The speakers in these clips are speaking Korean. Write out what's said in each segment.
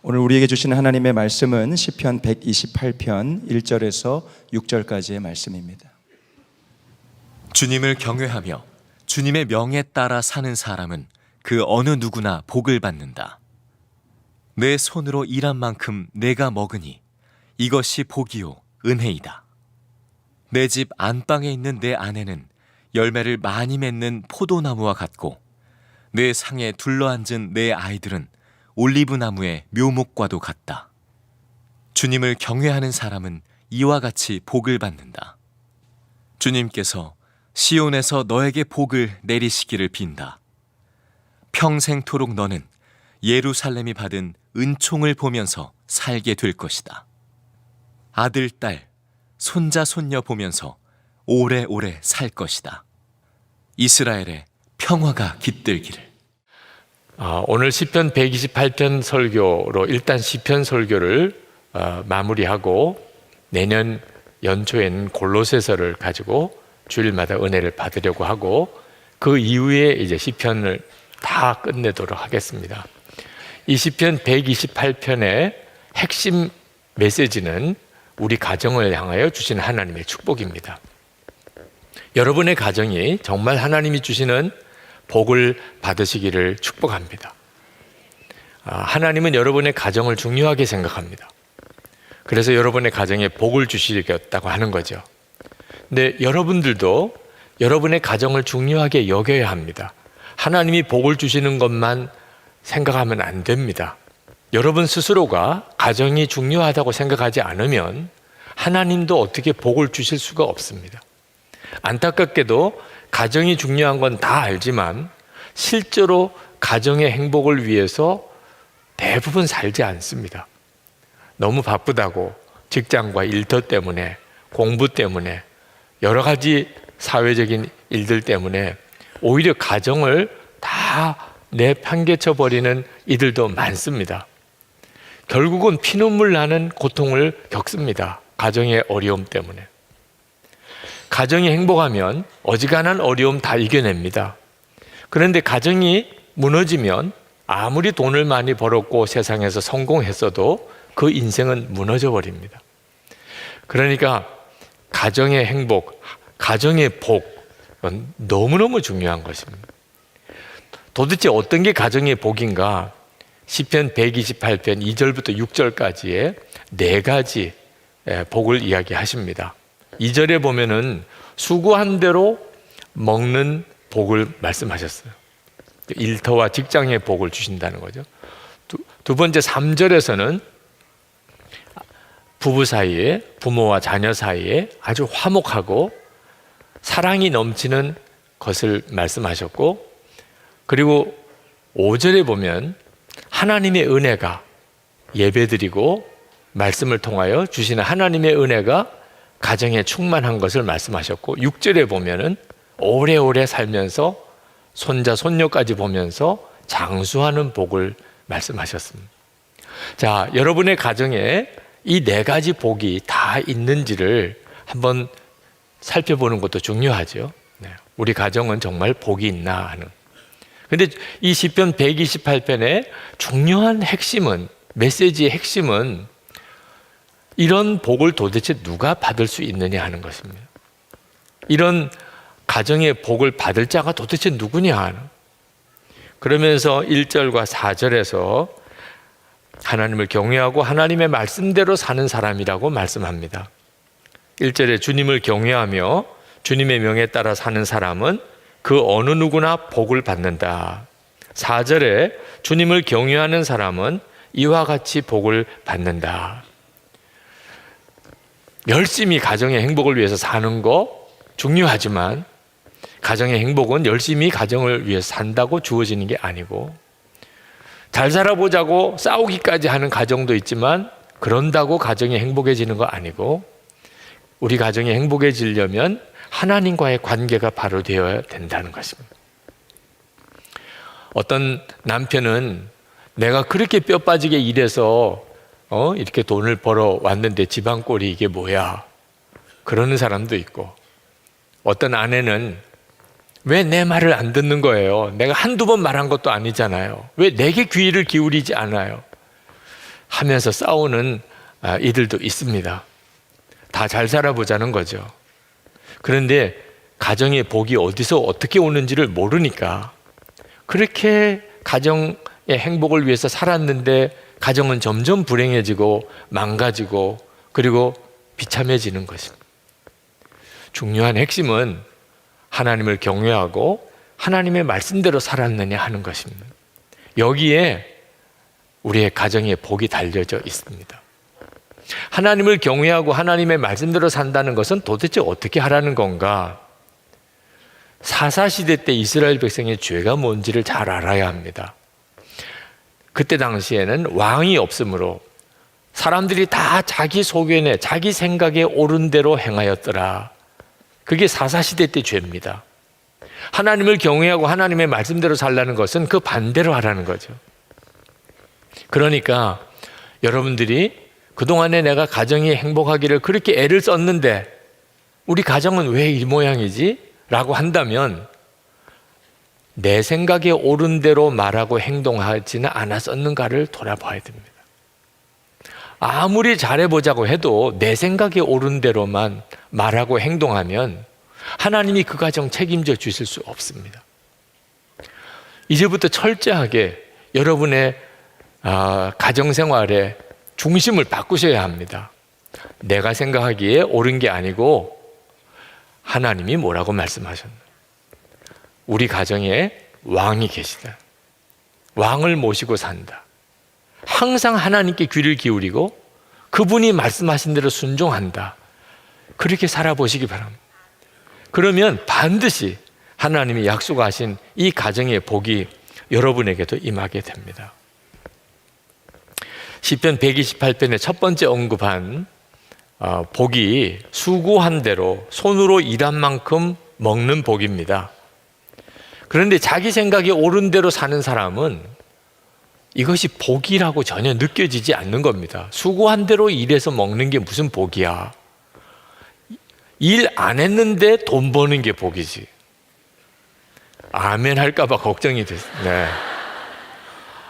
오늘 우리에게 주시는 하나님의 말씀은 시편 128편 1절에서 6절까지의 말씀입니다. 주님을 경외하며 주님의 명에 따라 사는 사람은 그 어느 누구나 복을 받는다. 내 손으로 일한 만큼 내가 먹으니 이것이 복이요 은혜이다. 내 집 안방에 있는 내 아내는 열매를 많이 맺는 포도나무와 같고 내 상에 둘러앉은 내 아이들은 올리브 나무의 묘목과도 같다. 주님을 경외하는 사람은 이와 같이 복을 받는다. 주님께서 시온에서 너에게 복을 내리시기를 빈다. 평생토록 너는 예루살렘이 받은 은총을 보면서 살게 될 것이다. 아들, 딸, 손자, 손녀 보면서 오래오래 살 것이다. 이스라엘의 평화가 깃들기를. 오늘 시편 128편 설교로 일단 시편 설교를 마무리하고 내년 연초에는 골로새서를 가지고 주일마다 은혜를 받으려고 하고 그 이후에 이제 시편을 다 끝내도록 하겠습니다. 이 시편 128편의 핵심 메시지는 우리 가정을 향하여 주시는 하나님의 축복입니다. 여러분의 가정이 정말 하나님이 주시는 복을 받으시기를 축복합니다. 하나님은 여러분의 가정을 중요하게 생각합니다. 그래서 여러분의 가정에 복을 주시겠다고 하는 거죠. 근데 여러분들도 여러분의 가정을 중요하게 여겨야 합니다. 하나님이 복을 주시는 것만 생각하면 안 됩니다. 여러분 스스로가 가정이 중요하다고 생각하지 않으면 하나님도 어떻게 복을 주실 수가 없습니다. 안타깝게도 가정이 중요한 건 다 알지만 실제로 가정의 행복을 위해서 대부분 살지 않습니다. 너무 바쁘다고 직장과 일터 때문에 공부 때문에 여러 가지 사회적인 일들 때문에 오히려 가정을 다 내팽개쳐 버리는 이들도 많습니다. 결국은 피눈물 나는 고통을 겪습니다. 가정의 어려움 때문에. 가정이 행복하면 어지간한 어려움 다 이겨냅니다. 그런데 가정이 무너지면 아무리 돈을 많이 벌었고 세상에서 성공했어도 그 인생은 무너져 버립니다. 그러니까 가정의 행복, 가정의 복은 너무너무 중요한 것입니다. 도대체 어떤 게 가정의 복인가? 시편 128편 2절부터 6절까지의 4가지 복을 이야기하십니다. 2절에 보면은 수고한 대로 먹는 복을 말씀하셨어요. 일터와 직장의 복을 주신다는 거죠. 두 번째 3절에서는 부부 사이에, 부모와 자녀 사이에 아주 화목하고 사랑이 넘치는 것을 말씀하셨고, 그리고 5절에 보면 하나님의 은혜가 예배드리고 말씀을 통하여 주시는 하나님의 은혜가 가정에 충만한 것을 말씀하셨고, 6절에 보면은 오래오래 살면서 손자 손녀까지 보면서 장수하는 복을 말씀하셨습니다. 자, 여러분의 가정에 이 4가지 복이 다 있는지를 한번 살펴보는 것도 중요하죠. 우리 가정은 정말 복이 있나 하는. 근데 이 시편 128편의 중요한 핵심은, 메시지의 핵심은 이런 복을 도대체 누가 받을 수 있느냐 하는 것입니다. 이런 가정의 복을 받을 자가 도대체 누구냐 하는. 그러면서 1절과 4절에서 하나님을 경외하고 하나님의 말씀대로 사는 사람이라고 말씀합니다. 1절에 주님을 경외하며 주님의 명에 따라 사는 사람은 그 어느 누구나 복을 받는다. 4절에 주님을 경외하는 사람은 이와 같이 복을 받는다. 열심히 가정의 행복을 위해서 사는 거 중요하지만 가정의 행복은 열심히 가정을 위해서 산다고 주어지는 게 아니고, 잘 살아보자고 싸우기까지 하는 가정도 있지만 그런다고 가정이 행복해지는 거 아니고, 우리 가정이 행복해지려면 하나님과의 관계가 바로 되어야 된다는 것입니다. 어떤 남편은 내가 그렇게 뼈 빠지게 일해서 이렇게 돈을 벌어 왔는데 집안꼴이 이게 뭐야? 그러는 사람도 있고, 어떤 아내는 왜 내 말을 안 듣는 거예요? 내가 한두 번 말한 것도 아니잖아요. 왜 내게 귀를 기울이지 않아요? 하면서 싸우는 이들도 있습니다. 다 잘 살아보자는 거죠. 그런데 가정의 복이 어디서 어떻게 오는지를 모르니까 그렇게 가정의 행복을 위해서 살았는데 가정은 점점 불행해지고 망가지고 그리고 비참해지는 것입니다. 중요한 핵심은 하나님을 경외하고 하나님의 말씀대로 살았느냐 하는 것입니다. 여기에 우리의 가정의 복이 달려져 있습니다. 하나님을 경외하고 하나님의 말씀대로 산다는 것은 도대체 어떻게 하라는 건가? 사사시대 때 이스라엘 백성의 죄가 뭔지를 잘 알아야 합니다. 그때 당시에는 왕이 없으므로 사람들이 다 자기 소견에 자기 생각에 옳은 대로 행하였더라. 그게 사사시대 때 죄입니다. 하나님을 경외하고 하나님의 말씀대로 살라는 것은 그 반대로 하라는 거죠. 그러니까 여러분들이 그동안에 내가 가정이 행복하기를 그렇게 애를 썼는데 우리 가정은 왜 이 모양이지? 라고 한다면 내 생각에 옳은 대로 말하고 행동하지는 않았었는가를 돌아봐야 됩니다. 아무리 잘해보자고 해도 내 생각에 옳은 대로만 말하고 행동하면 하나님이 그 가정 책임져 주실 수 없습니다. 이제부터 철저하게 여러분의 가정생활의 중심을 바꾸셔야 합니다. 내가 생각하기에 옳은 게 아니고 하나님이 뭐라고 말씀하셨나? 우리 가정에 왕이 계시다. 왕을 모시고 산다. 항상 하나님께 귀를 기울이고 그분이 말씀하신 대로 순종한다. 그렇게 살아보시기 바랍니다. 그러면 반드시 하나님이 약속하신 이 가정의 복이 여러분에게도 임하게 됩니다. 시편 128편의 첫 번째 언급한 복이 수고한 대로 손으로 일한 만큼 먹는 복입니다. 그런데 자기 생각에 옳은 대로 사는 사람은 이것이 복이라고 전혀 느껴지지 않는 겁니다. 수고한 대로 일해서 먹는 게 무슨 복이야. 일 안 했는데 돈 버는 게 복이지. 아멘 할까 봐 걱정이 됐어요. 네.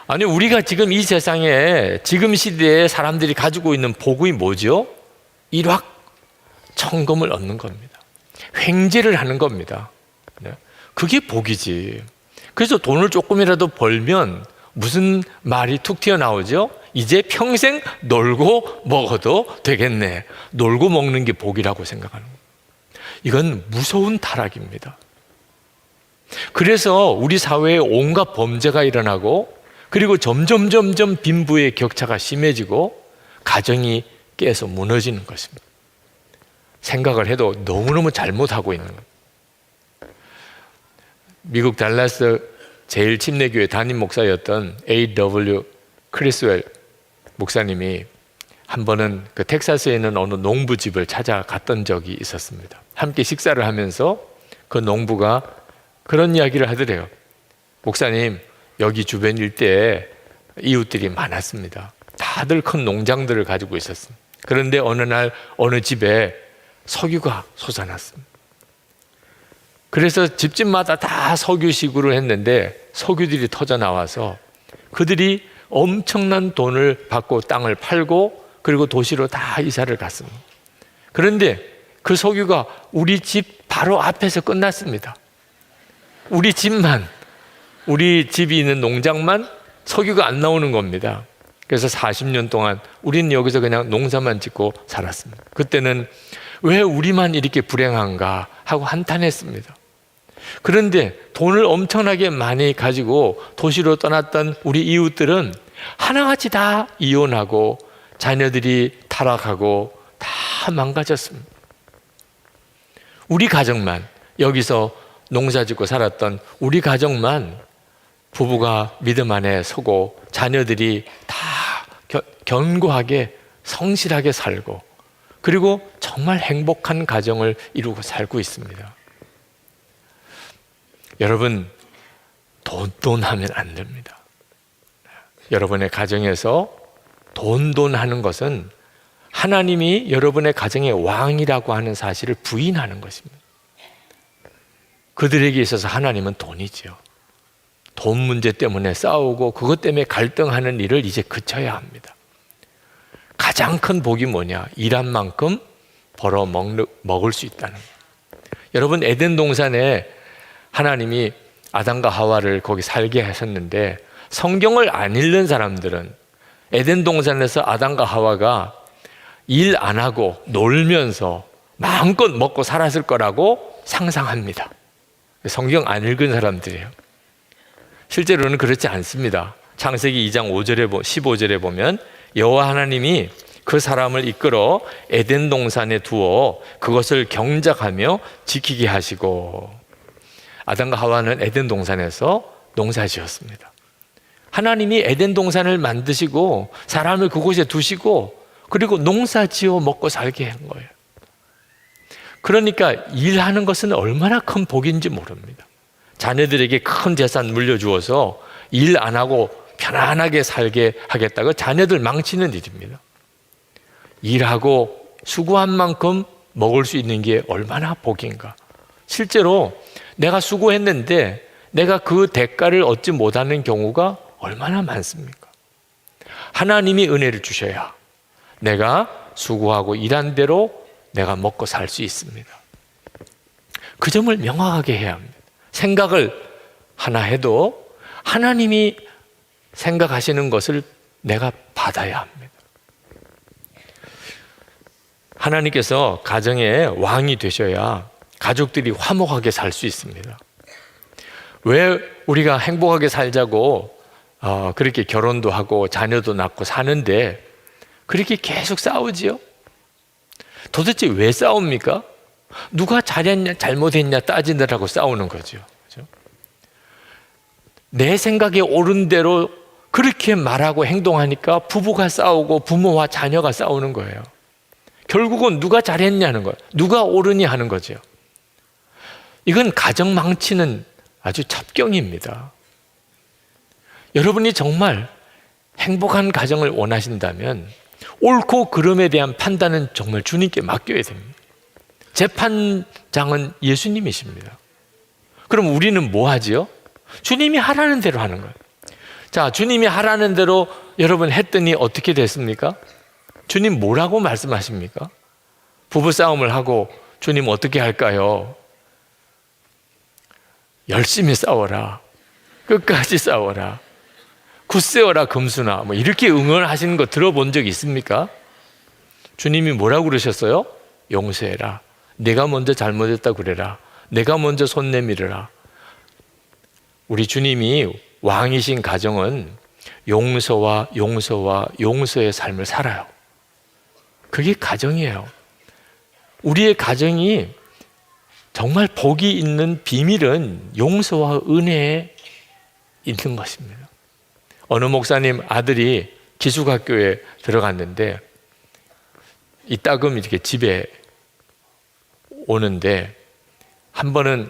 아니 우리가 지금 이 세상에 지금 시대에 사람들이 가지고 있는 복이 뭐죠? 일확천금을 얻는 겁니다. 횡재를 하는 겁니다. 네. 그게 복이지. 그래서 돈을 조금이라도 벌면 무슨 말이 툭 튀어나오죠? 이제 평생 놀고 먹어도 되겠네. 놀고 먹는 게 복이라고 생각하는 거예요. 이건 무서운 타락입니다. 그래서 우리 사회에 온갖 범죄가 일어나고 그리고 점점 빈부의 격차가 심해지고 가정이 깨서 무너지는 것입니다. 생각을 해도 너무너무 잘못하고 있는 겁니다. 미국 달라스 제1침례교회 담임 목사였던 A.W. 크리스웰 목사님이 한 번은 그 텍사스에 있는 어느 농부집을 찾아갔던 적이 있었습니다. 함께 식사를 하면서 그 농부가 그런 이야기를 하더래요. 목사님, 여기 주변 일대에 이웃들이 많았습니다. 다들 큰 농장들을 가지고 있었습니다. 그런데 어느 날 어느 집에 석유가 솟아났습니다. 그래서 집집마다 다 석유 시구를 했는데 석유들이 터져 나와서 그들이 엄청난 돈을 받고 땅을 팔고 그리고 도시로 다 이사를 갔습니다. 그런데 그 석유가 우리 집 바로 앞에서 끝났습니다. 우리 집이 있는 농장만 석유가 안 나오는 겁니다. 그래서 40년 동안 우리는 여기서 그냥 농사만 짓고 살았습니다. 그때는 왜 우리만 이렇게 불행한가 하고 한탄했습니다. 그런데 돈을 엄청나게 많이 가지고 도시로 떠났던 우리 이웃들은 하나같이 다 이혼하고 자녀들이 타락하고 다 망가졌습니다. 우리 가정만, 여기서 농사 짓고 살았던 우리 가정만 부부가 믿음 안에 서고 자녀들이 다 견고하게 성실하게 살고 그리고 정말 행복한 가정을 이루고 살고 있습니다. 여러분, 돈 하면 안 됩니다. 여러분의 가정에서 돈 하는 것은 하나님이 여러분의 가정의 왕이라고 하는 사실을 부인하는 것입니다. 그들에게 있어서 하나님은 돈이죠. 돈 문제 때문에 싸우고 그것 때문에 갈등하는 일을 이제 그쳐야 합니다. 가장 큰 복이 뭐냐? 일한 만큼 벌어 먹을 수 있다는 거예요. 여러분, 에덴 동산에 하나님이 아담과 하와를 거기 살게 하셨는데, 성경을 안 읽는 사람들은 에덴 동산에서 아담과 하와가 일 안 하고 놀면서 마음껏 먹고 살았을 거라고 상상합니다. 성경 안 읽은 사람들이에요. 실제로는 그렇지 않습니다. 창세기 2장 15절에 보면 여호와 하나님이 그 사람을 이끌어 에덴 동산에 두어 그것을 경작하며 지키게 하시고, 아담과 하와는 에덴 동산에서 농사지었습니다. 하나님이 에덴 동산을 만드시고 사람을 그곳에 두시고 그리고 농사지어 먹고 살게 한 거예요. 그러니까 일하는 것은 얼마나 큰 복인지 모릅니다. 자녀들에게 큰 재산 물려주어서 일 안 하고 편안하게 살게 하겠다고 자녀들 망치는 일입니다. 일하고 수고한 만큼 먹을 수 있는 게 얼마나 복인가. 실제로 내가 수고했는데 내가 그 대가를 얻지 못하는 경우가 얼마나 많습니까? 하나님이 은혜를 주셔야 내가 수고하고 일한 대로 내가 먹고 살 수 있습니다. 그 점을 명확하게 해야 합니다. 생각을 하나 해도 하나님이 생각하시는 것을 내가 받아야 합니다. 하나님께서 가정의 왕이 되셔야 가족들이 화목하게 살 수 있습니다. 왜 우리가 행복하게 살자고 그렇게 결혼도 하고 자녀도 낳고 사는데 그렇게 계속 싸우지요? 도대체 왜 싸웁니까? 누가 잘했냐 잘못했냐 따지느라고 싸우는 거죠. 그렇죠? 내 생각에 옳은 대로 그렇게 말하고 행동하니까 부부가 싸우고 부모와 자녀가 싸우는 거예요. 결국은 누가 잘했냐는 거예요. 누가 옳으니 하는 거죠. 이건 가정 망치는 아주 첩경입니다. 여러분이 정말 행복한 가정을 원하신다면 옳고 그름에 대한 판단은 정말 주님께 맡겨야 됩니다. 재판장은 예수님이십니다. 그럼 우리는 뭐 하지요? 주님이 하라는 대로 하는 거예요. 자, 주님이 하라는 대로 여러분 했더니 어떻게 됐습니까? 주님 뭐라고 말씀하십니까? 부부싸움을 하고 주님 어떻게 할까요? 열심히 싸워라. 끝까지 싸워라. 굳세어라 금수나 뭐 이렇게 응원하시는 거 들어본 적 있습니까? 주님이 뭐라고 그러셨어요? 용서해라. 내가 먼저 잘못했다 그래라. 내가 먼저 손 내밀어라. 우리 주님이 왕이신 가정은 용서와 용서의 삶을 살아요. 그게 가정이에요. 우리의 가정이 정말 복이 있는 비밀은 용서와 은혜에 있는 것입니다. 어느 목사님 아들이 기숙학교에 들어갔는데 이따금 이렇게 집에 오는데 한 번은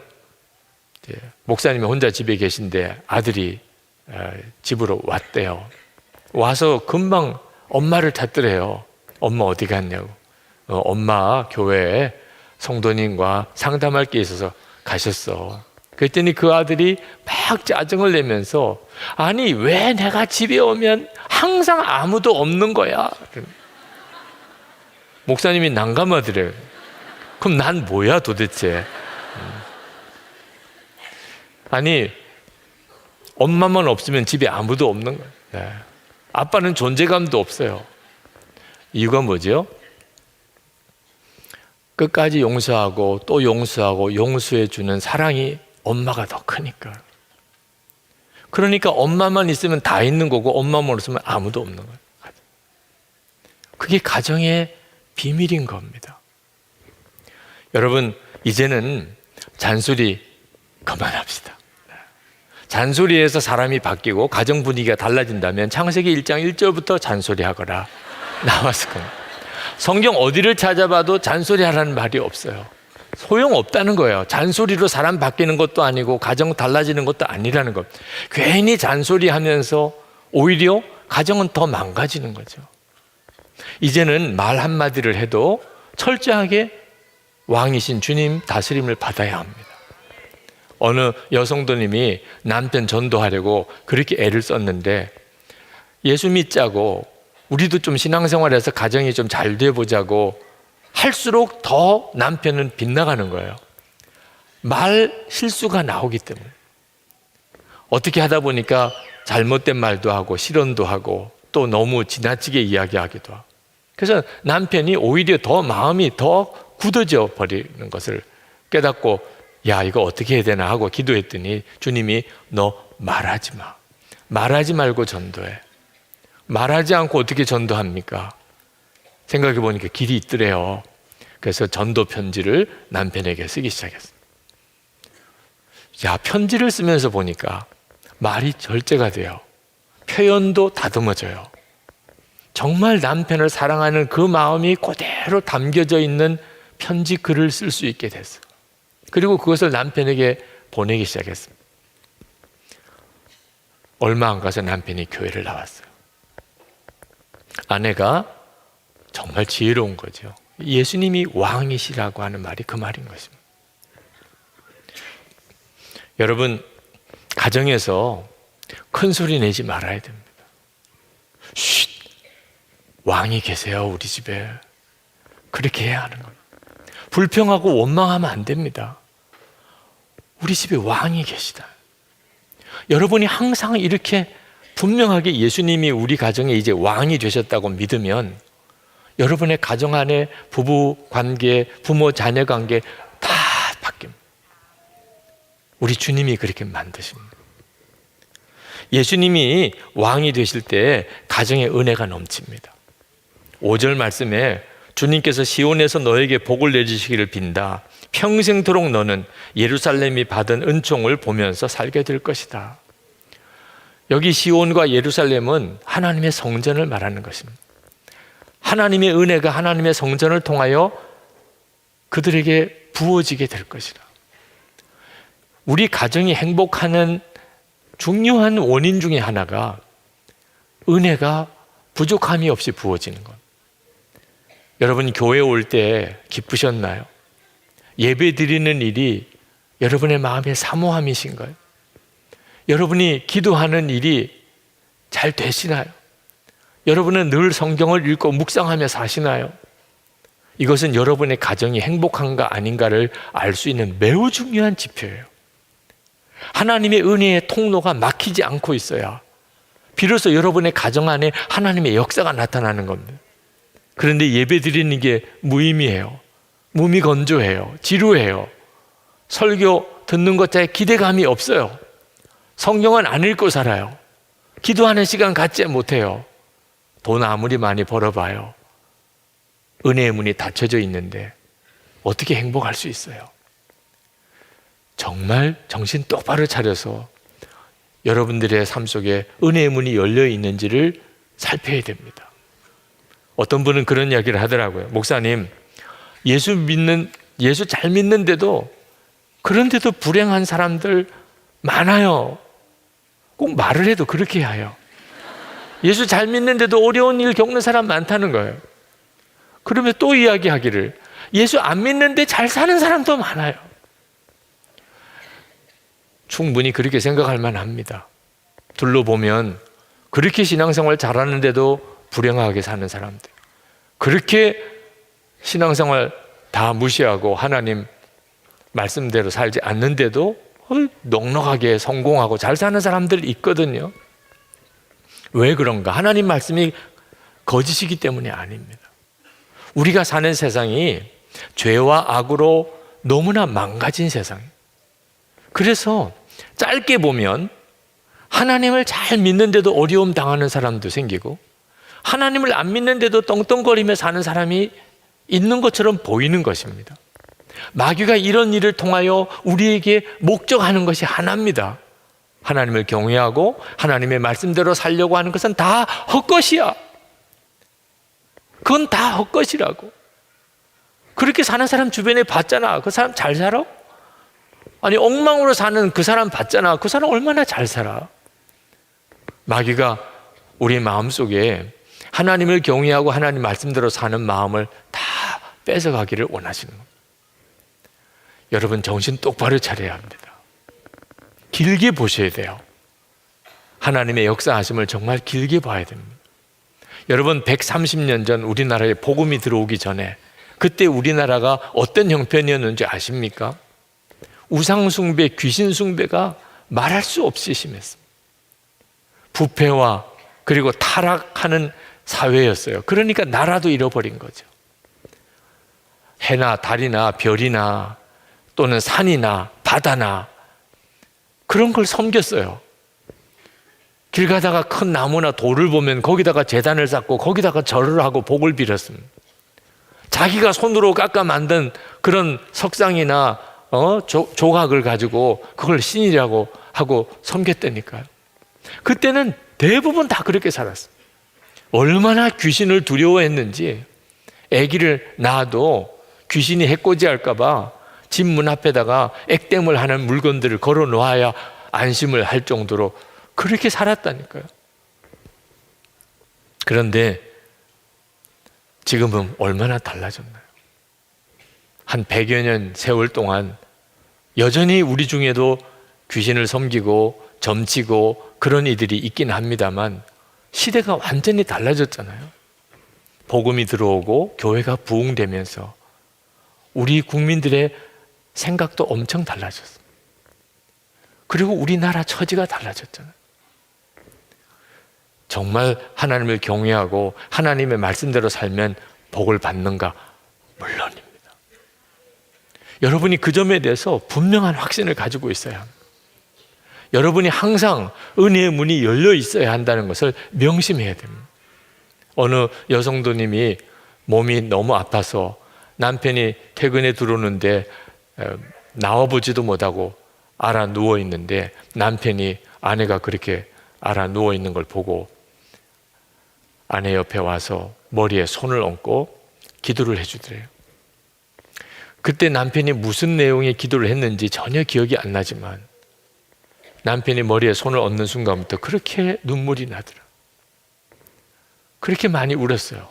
목사님이 혼자 집에 계신데 아들이 집으로 왔대요. 와서 금방 엄마를 찾더래요. 엄마 어디 갔냐고. 엄마 교회에 성도님과 상담할 게 있어서 가셨어. 그랬더니 그 아들이 막 짜증을 내면서 아니 왜 내가 집에 오면 항상 아무도 없는 거야. 목사님이 난감하더래요. 그럼 난 뭐야 도대체. 아니 엄마만 없으면 집에 아무도 없는 거예요. 네. 아빠는 존재감도 없어요. 이유가 뭐죠? 끝까지 용서하고 또 용서하고 용서해 주는 사랑이 엄마가 더 크니까. 그러니까 엄마만 있으면 다 있는 거고 엄마만 없으면 아무도 없는 거예요. 그게 가정의 비밀인 겁니다. 여러분 이제는 잔소리 그만합시다. 잔소리에서 사람이 바뀌고 가정 분위기가 달라진다면 창세기 1장 1절부터 잔소리하거라 나왔을 겁니다. 성경 어디를 찾아봐도 잔소리하라는 말이 없어요. 소용없다는 거예요. 잔소리로 사람 바뀌는 것도 아니고 가정 달라지는 것도 아니라는 것. 괜히 잔소리하면서 오히려 가정은 더 망가지는 거죠. 이제는 말 한마디를 해도 철저하게 왕이신 주님 다스림을 받아야 합니다. 어느 여성도님이 남편 전도하려고 그렇게 애를 썼는데 예수 믿자고 우리도 좀 신앙생활에서 가정이 좀 잘 돼 보자고 할수록 더 남편은 빗나가는 거예요. 말 실수가 나오기 때문에. 어떻게 하다 보니까 잘못된 말도 하고 실언도 하고 또 너무 지나치게 이야기하기도 하고. 그래서 남편이 오히려 더 마음이 더 굳어져 버리는 것을 깨닫고 야, 이거 어떻게 해야 되나 하고 기도했더니 주님이 너 말하지 마. 말하지 말고 전도해. 말하지 않고 어떻게 전도합니까? 생각해 보니까 길이 있더래요. 그래서 전도 편지를 남편에게 쓰기 시작했어요. 야, 편지를 쓰면서 보니까 말이 절제가 돼요. 표현도 다듬어져요. 정말 남편을 사랑하는 그 마음이 그대로 담겨져 있는 편지 글을 쓸 수 있게 됐어요. 그리고 그것을 남편에게 보내기 시작했습니다. 얼마 안 가서 남편이 교회를 나왔어요. 아내가 정말 지혜로운 거죠. 예수님이 왕이시라고 하는 말이 그 말인 것입니다. 여러분, 가정에서 큰 소리 내지 말아야 됩니다. 쉿! 왕이 계세요, 우리 집에. 그렇게 해야 하는 겁니다. 불평하고 원망하면 안 됩니다. 우리 집에 왕이 계시다. 여러분이 항상 이렇게 분명하게 예수님이 우리 가정에 이제 왕이 되셨다고 믿으면 여러분의 가정 안에 부부 관계, 부모 자녀 관계 다 바뀝니다. 우리 주님이 그렇게 만드십니다. 예수님이 왕이 되실 때 가정에 은혜가 넘칩니다. 5절 말씀에 주님께서 시온에서 너에게 복을 내주시기를 빈다. 평생토록 너는 예루살렘이 받은 은총을 보면서 살게 될 것이다. 여기 시온과 예루살렘은 하나님의 성전을 말하는 것입니다. 하나님의 은혜가 하나님의 성전을 통하여 그들에게 부어지게 될 것이다. 우리 가정이 행복하는 중요한 원인 중에 하나가 은혜가 부족함이 없이 부어지는 것. 여러분 교회 올 때 기쁘셨나요? 예배 드리는 일이 여러분의 마음의 사모함이신가요? 여러분이 기도하는 일이 잘 되시나요? 여러분은 늘 성경을 읽고 묵상하며 사시나요? 이것은 여러분의 가정이 행복한가 아닌가를 알 수 있는 매우 중요한 지표예요. 하나님의 은혜의 통로가 막히지 않고 있어야 비로소 여러분의 가정 안에 하나님의 역사가 나타나는 겁니다. 그런데 예배 드리는 게 무의미해요. 무미건조해요. 지루해요. 설교 듣는 것자에 기대감이 없어요. 성경은 안 읽고 살아요. 기도하는 시간 갖지 못해요. 돈 아무리 많이 벌어봐요. 은혜의 문이 닫혀져 있는데 어떻게 행복할 수 있어요? 정말 정신 똑바로 차려서 여러분들의 삶 속에 은혜의 문이 열려 있는지를 살펴야 됩니다. 어떤 분은 그런 이야기를 하더라고요. 목사님, 예수 잘 믿는데도 그런데도 불행한 사람들 많아요. 꼭 말을 해도 그렇게 해요. 예수 잘 믿는데도 어려운 일 겪는 사람 많다는 거예요. 그러면 또 이야기하기를 예수 안 믿는데 잘 사는 사람도 많아요. 충분히 그렇게 생각할 만합니다. 둘러보면 그렇게 신앙생활 잘하는데도 불행하게 사는 사람들, 그렇게 신앙생활 다 무시하고 하나님 말씀대로 살지 않는데도 넉넉하게 성공하고 잘 사는 사람들 있거든요. 왜 그런가? 하나님 말씀이 거짓이기 때문이 아닙니다. 우리가 사는 세상이 죄와 악으로 너무나 망가진 세상이에요. 그래서 짧게 보면 하나님을 잘 믿는데도 어려움 당하는 사람도 생기고 하나님을 안 믿는데도 떵떵거리며 사는 사람이 있는 것처럼 보이는 것입니다. 마귀가 이런 일을 통하여 우리에게 목적하는 것이 하나입니다. 하나님을 경외하고 하나님의 말씀대로 살려고 하는 것은 다 헛것이야. 그건 다 헛것이라고. 그렇게 사는 사람 주변에 봤잖아. 그 사람 잘 살아? 아니 엉망으로 사는 그 사람 봤잖아. 그 사람 얼마나 잘 살아. 마귀가 우리 마음속에 하나님을 경외하고 하나님 말씀대로 사는 마음을 다 뺏어가기를 원하시는 겁니다. 여러분 정신 똑바로 차려야 합니다. 길게 보셔야 돼요. 하나님의 역사하심을 정말 길게 봐야 됩니다. 여러분 130년 전 우리나라에 복음이 들어오기 전에 그때 우리나라가 어떤 형편이었는지 아십니까? 우상숭배, 귀신숭배가 말할 수 없이 심했습니다. 부패와 그리고 타락하는 사회였어요. 그러니까 나라도 잃어버린 거죠. 해나 달이나 별이나 또는 산이나 바다나 그런 걸 섬겼어요. 길 가다가 큰 나무나 돌을 보면 거기다가 제단을 쌓고 거기다가 절을 하고 복을 빌었습니다. 자기가 손으로 깎아 만든 그런 석상이나 조각을 가지고 그걸 신이라고 하고 섬겼다니까요. 그때는 대부분 다 그렇게 살았어요. 얼마나 귀신을 두려워했는지 아기를 낳아도 귀신이 해코지할까 봐 집 문 앞에다가 액땜을 하는 물건들을 걸어 놓아야 안심을 할 정도로 그렇게 살았다니까요. 그런데 지금은 얼마나 달라졌나요? 한 100여 년 세월 동안 여전히 우리 중에도 귀신을 섬기고 점치고 그런 이들이 있긴 합니다만 시대가 완전히 달라졌잖아요. 복음이 들어오고 교회가 부흥되면서 우리 국민들의 생각도 엄청 달라졌어요. 그리고 우리나라 처지가 달라졌잖아요. 정말 하나님을 경외하고 하나님의 말씀대로 살면 복을 받는가? 물론입니다. 여러분이 그 점에 대해서 분명한 확신을 가지고 있어야 합니다. 여러분이 항상 은혜의 문이 열려 있어야 한다는 것을 명심해야 됩니다. 어느 여성도님이 몸이 너무 아파서 남편이 퇴근에 들어오는데 나와보지도 못하고 알아 누워 있는데 남편이 아내가 그렇게 알아 누워 있는 걸 보고 아내 옆에 와서 머리에 손을 얹고 기도를 해주더래요. 그때 남편이 무슨 내용의 기도를 했는지 전혀 기억이 안 나지만 남편이 머리에 손을 얹는 순간부터 그렇게 눈물이 나더라. 그렇게 많이 울었어요.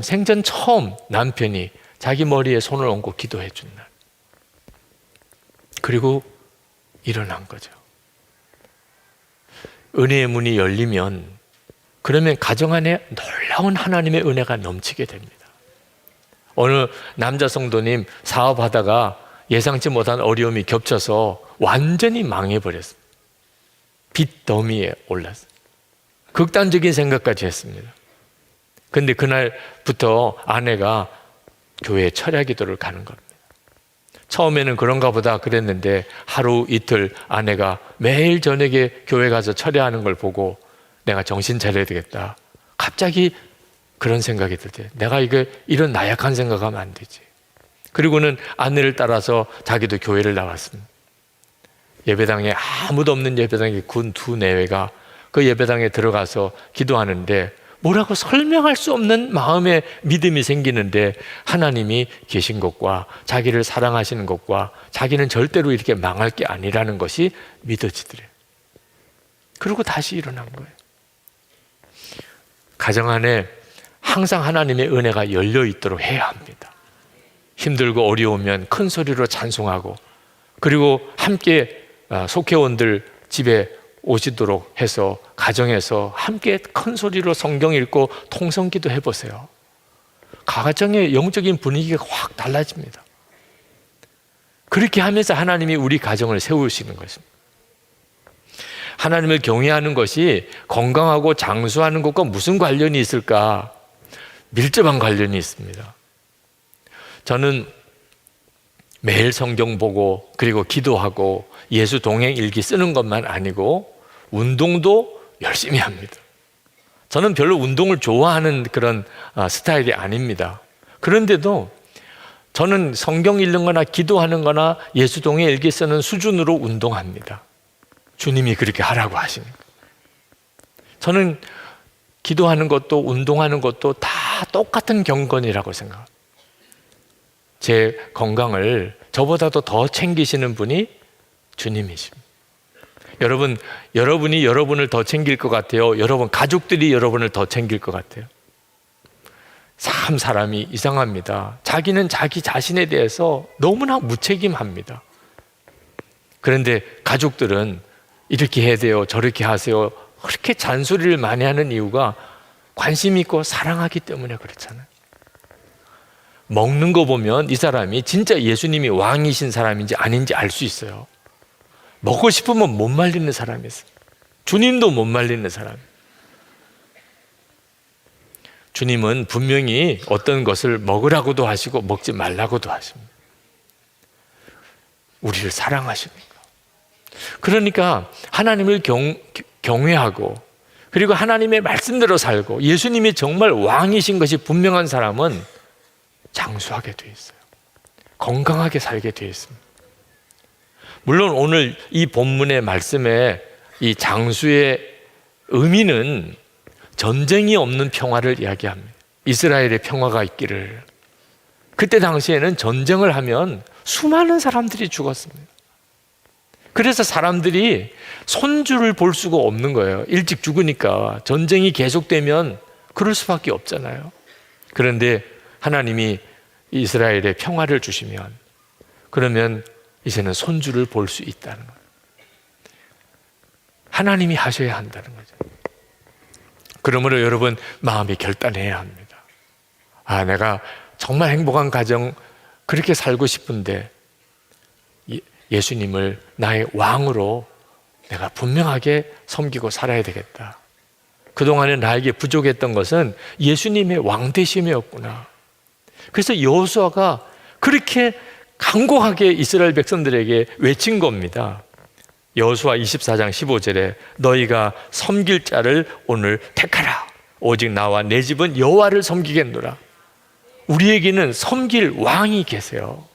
생전 처음 남편이 자기 머리에 손을 얹고 기도해 준 날. 그리고 일어난 거죠. 은혜의 문이 열리면 그러면 가정 안에 놀라운 하나님의 은혜가 넘치게 됩니다. 어느 남자 성도님 사업하다가 예상치 못한 어려움이 겹쳐서 완전히 망해버렸어요. 빚 더미에 올랐어요. 극단적인 생각까지 했습니다. 근데 그날부터 아내가 교회에 철야 기도를 가는 겁니다. 처음에는 그런가 보다 그랬는데 하루 이틀 아내가 매일 저녁에 교회 가서 철야하는 걸 보고 내가 정신 차려야 되겠다. 갑자기 그런 생각이 들 때 내가 이런 나약한 생각하면 안 되지. 그리고는 아내를 따라서 자기도 교회를 나왔습니다. 예배당에 아무도 없는 예배당에 군 2내외가 그 예배당에 들어가서 기도하는데 뭐라고 설명할 수 없는 마음의 믿음이 생기는데 하나님이 계신 것과 자기를 사랑하시는 것과 자기는 절대로 이렇게 망할 게 아니라는 것이 믿어지더래요. 그리고 다시 일어난 거예요. 가정 안에 항상 하나님의 은혜가 열려 있도록 해야 합니다. 힘들고 어려우면 큰 소리로 찬송하고 그리고 함께 속회원들 집에 오시도록 해서 가정에서 함께 큰 소리로 성경 읽고 통성기도 해보세요. 가정의 영적인 분위기가 확 달라집니다. 그렇게 하면서 하나님이 우리 가정을 세우시는 것입니다. 하나님을 경외하는 것이 건강하고 장수하는 것과 무슨 관련이 있을까? 밀접한 관련이 있습니다. 저는 매일 성경 보고 그리고 기도하고 예수 동행 일기 쓰는 것만 아니고 운동도 열심히 합니다. 저는 별로 운동을 좋아하는 그런 스타일이 아닙니다. 그런데도 저는 성경 읽는 거나 기도하는 거나 예수 동행 일기 쓰는 수준으로 운동합니다. 주님이 그렇게 하라고 하시니까. 저는 기도하는 것도 운동하는 것도 다 똑같은 경건이라고 생각합니다. 제 건강을 저보다도 더 챙기시는 분이 주님이십니다. 여러분이 여러분을 더 챙길 것 같아요? 여러분 가족들이 여러분을 더 챙길 것 같아요? 참 사람이 이상합니다. 자기는 자기 자신에 대해서 너무나 무책임합니다. 그런데 가족들은 이렇게 해야 돼요, 저렇게 하세요, 그렇게 잔소리를 많이 하는 이유가 관심 있고 사랑하기 때문에 그렇잖아요. 먹는 거 보면 이 사람이 진짜 예수님이 왕이신 사람인지 아닌지 알 수 있어요. 먹고 싶으면 못 말리는 사람이 있어요. 주님도 못 말리는 사람. 주님은 분명히 어떤 것을 먹으라고도 하시고 먹지 말라고도 하십니다. 우리를 사랑하시니까. 그러니까 하나님을 경외하고 그리고 하나님의 말씀대로 살고 예수님이 정말 왕이신 것이 분명한 사람은 장수하게 돼 있어요. 건강하게 살게 돼 있습니다. 물론 오늘 이 본문의 말씀에 이 장수의 의미는 전쟁이 없는 평화를 이야기합니다. 이스라엘의 평화가 있기를. 그때 당시에는 전쟁을 하면 수많은 사람들이 죽었습니다. 그래서 사람들이 손주를 볼 수가 없는 거예요. 일찍 죽으니까. 전쟁이 계속되면 그럴 수밖에 없잖아요. 그런데 하나님이 이스라엘에 평화를 주시면 그러면 이제는 손주를 볼 수 있다는 거예요. 하나님이 하셔야 한다는 거죠. 그러므로 여러분 마음이 결단해야 합니다. 아, 내가 정말 행복한 가정 그렇게 살고 싶은데 예수님을 나의 왕으로 내가 분명하게 섬기고 살아야 되겠다. 그동안에 나에게 부족했던 것은 예수님의 왕되심이었구나. 그래서 여호수아가 그렇게 간곡하게 이스라엘 백성들에게 외친 겁니다. 여호수아 24장 15절에 너희가 섬길 자를 오늘 택하라. 오직 나와 내 집은 여호와를 섬기겠노라. 우리에게는 섬길 왕이 계세요.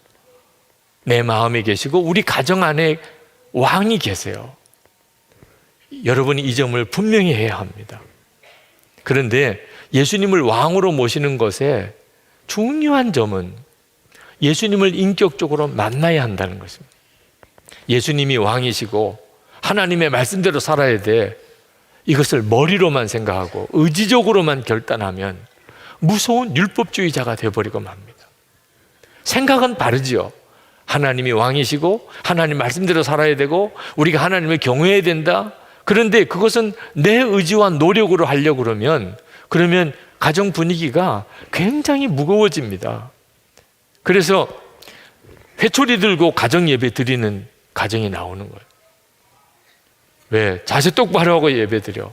내 마음에 계시고 우리 가정 안에 왕이 계세요. 여러분이 이 점을 분명히 해야 합니다. 그런데 예수님을 왕으로 모시는 것에 중요한 점은 예수님을 인격적으로 만나야 한다는 것입니다. 예수님이 왕이시고 하나님의 말씀대로 살아야 돼. 이것을 머리로만 생각하고 의지적으로만 결단하면 무서운 율법주의자가 되어버리고 맙니다. 생각은 바르지요. 하나님이 왕이시고 하나님 말씀대로 살아야 되고 우리가 하나님을 경외해야 된다. 그런데 그것은 내 의지와 노력으로 하려고 그러면 가정 분위기가 굉장히 무거워집니다. 그래서 회초리 들고 가정 예배 드리는 가정이 나오는 거예요. 왜? 자세 똑바로 하고 예배 드려.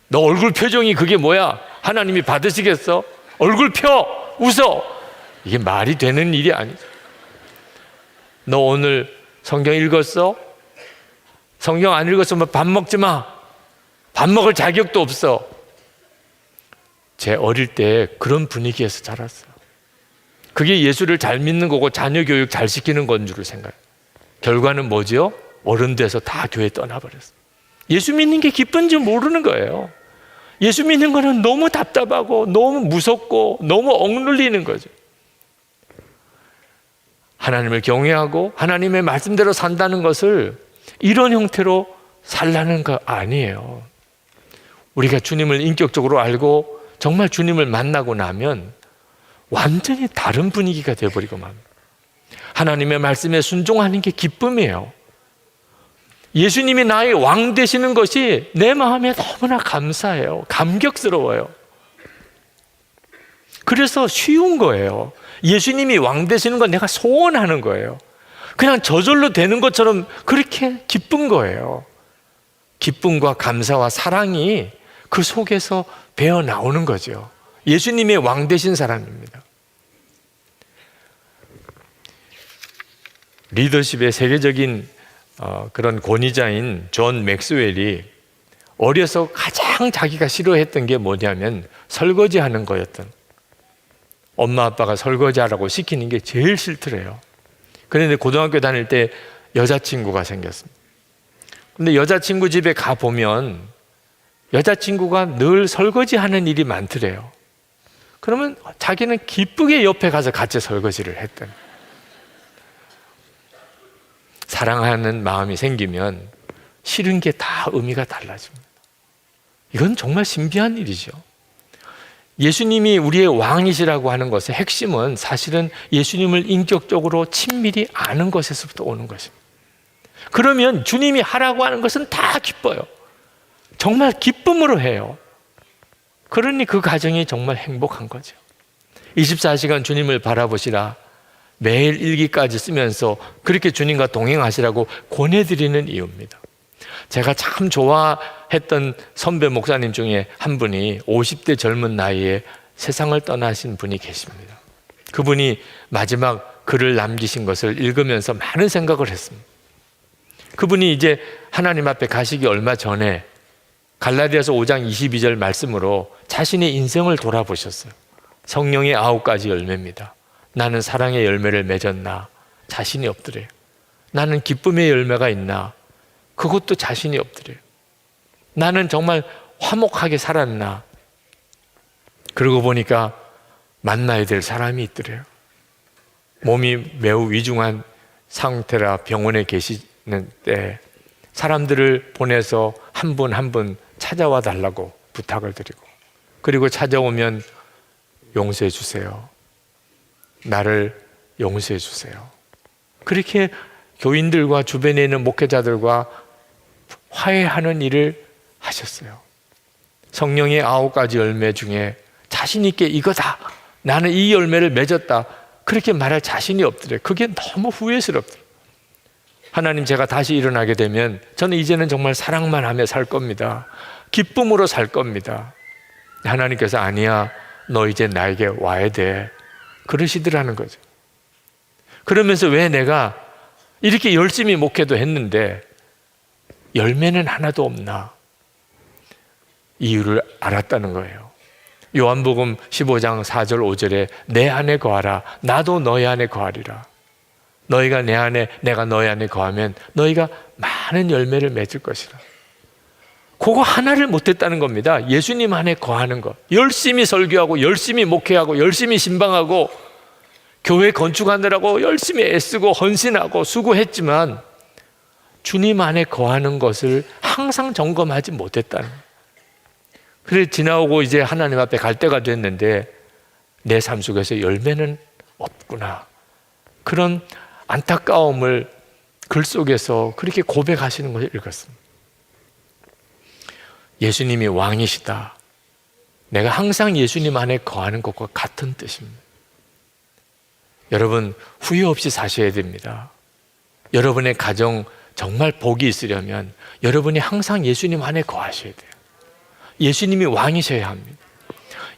너 얼굴 표정이 그게 뭐야? 하나님이 받으시겠어? 얼굴 펴! 웃어! 이게 말이 되는 일이 아니죠. 너 오늘 성경 읽었어? 성경 안 읽었으면 밥 먹지 마. 밥 먹을 자격도 없어. 제 어릴 때 그런 분위기에서 자랐어요. 그게 예수를 잘 믿는 거고 자녀 교육 잘 시키는 건 줄 생각해요. 결과는 뭐지요? 어른 돼서 다 교회 떠나버렸어요. 예수 믿는 게 기쁜지 모르는 거예요. 예수 믿는 거는 너무 답답하고 너무 무섭고 너무 억눌리는 거죠. 하나님을 경외하고 하나님의 말씀대로 산다는 것을 이런 형태로 살라는 거 아니에요. 우리가 주님을 인격적으로 알고 정말 주님을 만나고 나면 완전히 다른 분위기가 되어버리고 맙니다. 하나님의 말씀에 순종하는 게 기쁨이에요. 예수님이 나의 왕 되시는 것이 내 마음에 너무나 감사해요. 감격스러워요. 그래서 쉬운 거예요. 예수님이 왕 되시는 건 내가 소원하는 거예요. 그냥 저절로 되는 것처럼 그렇게 기쁜 거예요. 기쁨과 감사와 사랑이 그 속에서 배어 나오는 거죠. 예수님의 왕 되신 사람입니다. 리더십의 세계적인 그런 권위자인 존 맥스웰이 어려서 가장 자기가 싫어했던 게 뭐냐면 설거지하는 거였던. 엄마 아빠가 설거지하라고 시키는 게 제일 싫더래요. 그런데 고등학교 다닐 때 여자친구가 생겼습니다. 근데 여자친구 집에 가보면 여자친구가 늘 설거지하는 일이 많더래요. 그러면 자기는 기쁘게 옆에 가서 같이 설거지를 했던. 사랑하는 마음이 생기면 싫은 게 다 의미가 달라집니다. 이건 정말 신비한 일이죠. 예수님이 우리의 왕이시라고 하는 것의 핵심은 사실은 예수님을 인격적으로 친밀히 아는 것에서부터 오는 것입니다. 그러면 주님이 하라고 하는 것은 다 기뻐요. 정말 기쁨으로 해요. 그러니 그 가정이 정말 행복한 거죠. 24시간 주님을 바라보시라. 매일 일기까지 쓰면서 그렇게 주님과 동행하시라고 권해드리는 이유입니다. 제가 참 좋아했던 선배 목사님 중에 한 분이 50대 젊은 나이에 세상을 떠나신 분이 계십니다. 그분이 마지막 글을 남기신 것을 읽으면서 많은 생각을 했습니다. 그분이 이제 하나님 앞에 가시기 얼마 전에 갈라디아서 5장 22절 말씀으로 자신의 인생을 돌아보셨어요. 성령의 9가지 열매입니다. 나는 사랑의 열매를 맺었나? 자신이 없더래요. 나는 기쁨의 열매가 있나? 그것도 자신이 없더래요. 나는 정말 화목하게 살았나? 그러고 보니까 만나야 될 사람이 있더래요. 몸이 매우 위중한 상태라 병원에 계시는 때 사람들을 보내서 한 분 한 분 찾아와 달라고 부탁을 드리고, 그리고 찾아오면 용서해 주세요. 나를 용서해 주세요. 그렇게 교인들과 주변에 있는 목회자들과 화해하는 일을 하셨어요. 성령의 9가지 열매 중에 자신 있게 이거다, 나는 이 열매를 맺었다, 그렇게 말할 자신이 없더래요. 그게 너무 후회스럽더래요. 하나님, 제가 다시 일어나게 되면 저는 이제는 정말 사랑만 하며 살 겁니다. 기쁨으로 살 겁니다. 하나님께서 아니야, 너 이제 나에게 와야 돼, 그러시더라는 거죠. 그러면서 왜 내가 이렇게 열심히 목회도 했는데 열매는 하나도 없나? 이유를 알았다는 거예요. 요한복음 15장 4절 5절에 내 안에 거하라, 나도 너희 안에 거하리라. 너희가 내 안에, 내가 너희 안에 거하면 너희가 많은 열매를 맺을 것이라. 그거 하나를 못했다는 겁니다. 예수님 안에 거하는 것. 열심히 설교하고 열심히 목회하고 열심히 신방하고 교회 건축하느라고 열심히 애쓰고 헌신하고 수고했지만 주님 안에 거하는 것을 항상 점검하지 못했다는 거예요. 그래 지나오고 이제 하나님 앞에 갈 때가 됐는데 내 삶 속에서 열매는 없구나. 그런 안타까움을 글 속에서 그렇게 고백하시는 것을 읽었습니다. 예수님이 왕이시다. 내가 항상 예수님 안에 거하는 것과 같은 뜻입니다. 여러분, 후회 없이 사셔야 됩니다. 여러분의 가정 정말 복이 있으려면 여러분이 항상 예수님 안에 거하셔야 돼요. 예수님이 왕이셔야 합니다.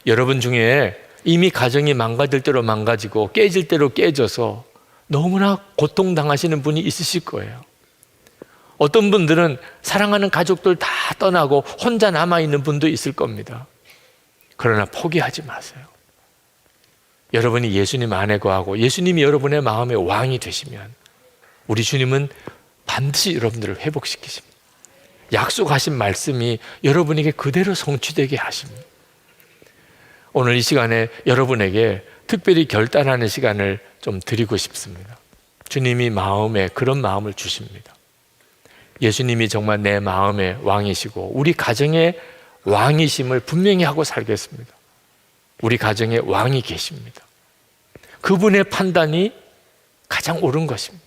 여러분 중에 이미 가정이 망가질 대로 망가지고 깨질 대로 깨져서 너무나 고통당하시는 분이 있으실 거예요. 어떤 분들은 사랑하는 가족들 다 떠나고 혼자 남아있는 분도 있을 겁니다. 그러나 포기하지 마세요. 여러분이 예수님 안에 거하고 예수님이 여러분의 마음의 왕이 되시면 우리 주님은 반드시 여러분들을 회복시키십니다. 약속하신 말씀이 여러분에게 그대로 성취되게 하십니다. 오늘 이 시간에 여러분에게 특별히 결단하는 시간을 좀 드리고 싶습니다. 주님이 마음에 그런 마음을 주십니다. 예수님이 정말 내 마음의 왕이시고 우리 가정의 왕이심을 분명히 하고 살겠습니다. 우리 가정에 왕이 계십니다. 그분의 판단이 가장 옳은 것입니다.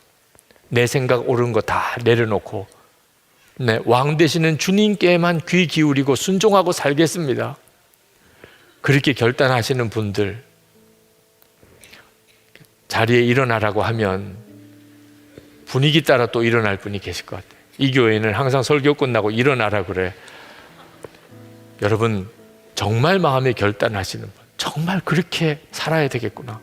내 생각 옳은 거 다 내려놓고 왕 되시는 주님께만 귀 기울이고 순종하고 살겠습니다. 그렇게 결단하시는 분들, 자리에 일어나라고 하면 분위기 따라 또 일어날 분이 계실 것 같아요. 이 교회는 항상 설교 끝나고 일어나라 그래. 여러분, 정말 마음에 결단하시는 분, 정말 그렇게 살아야 되겠구나.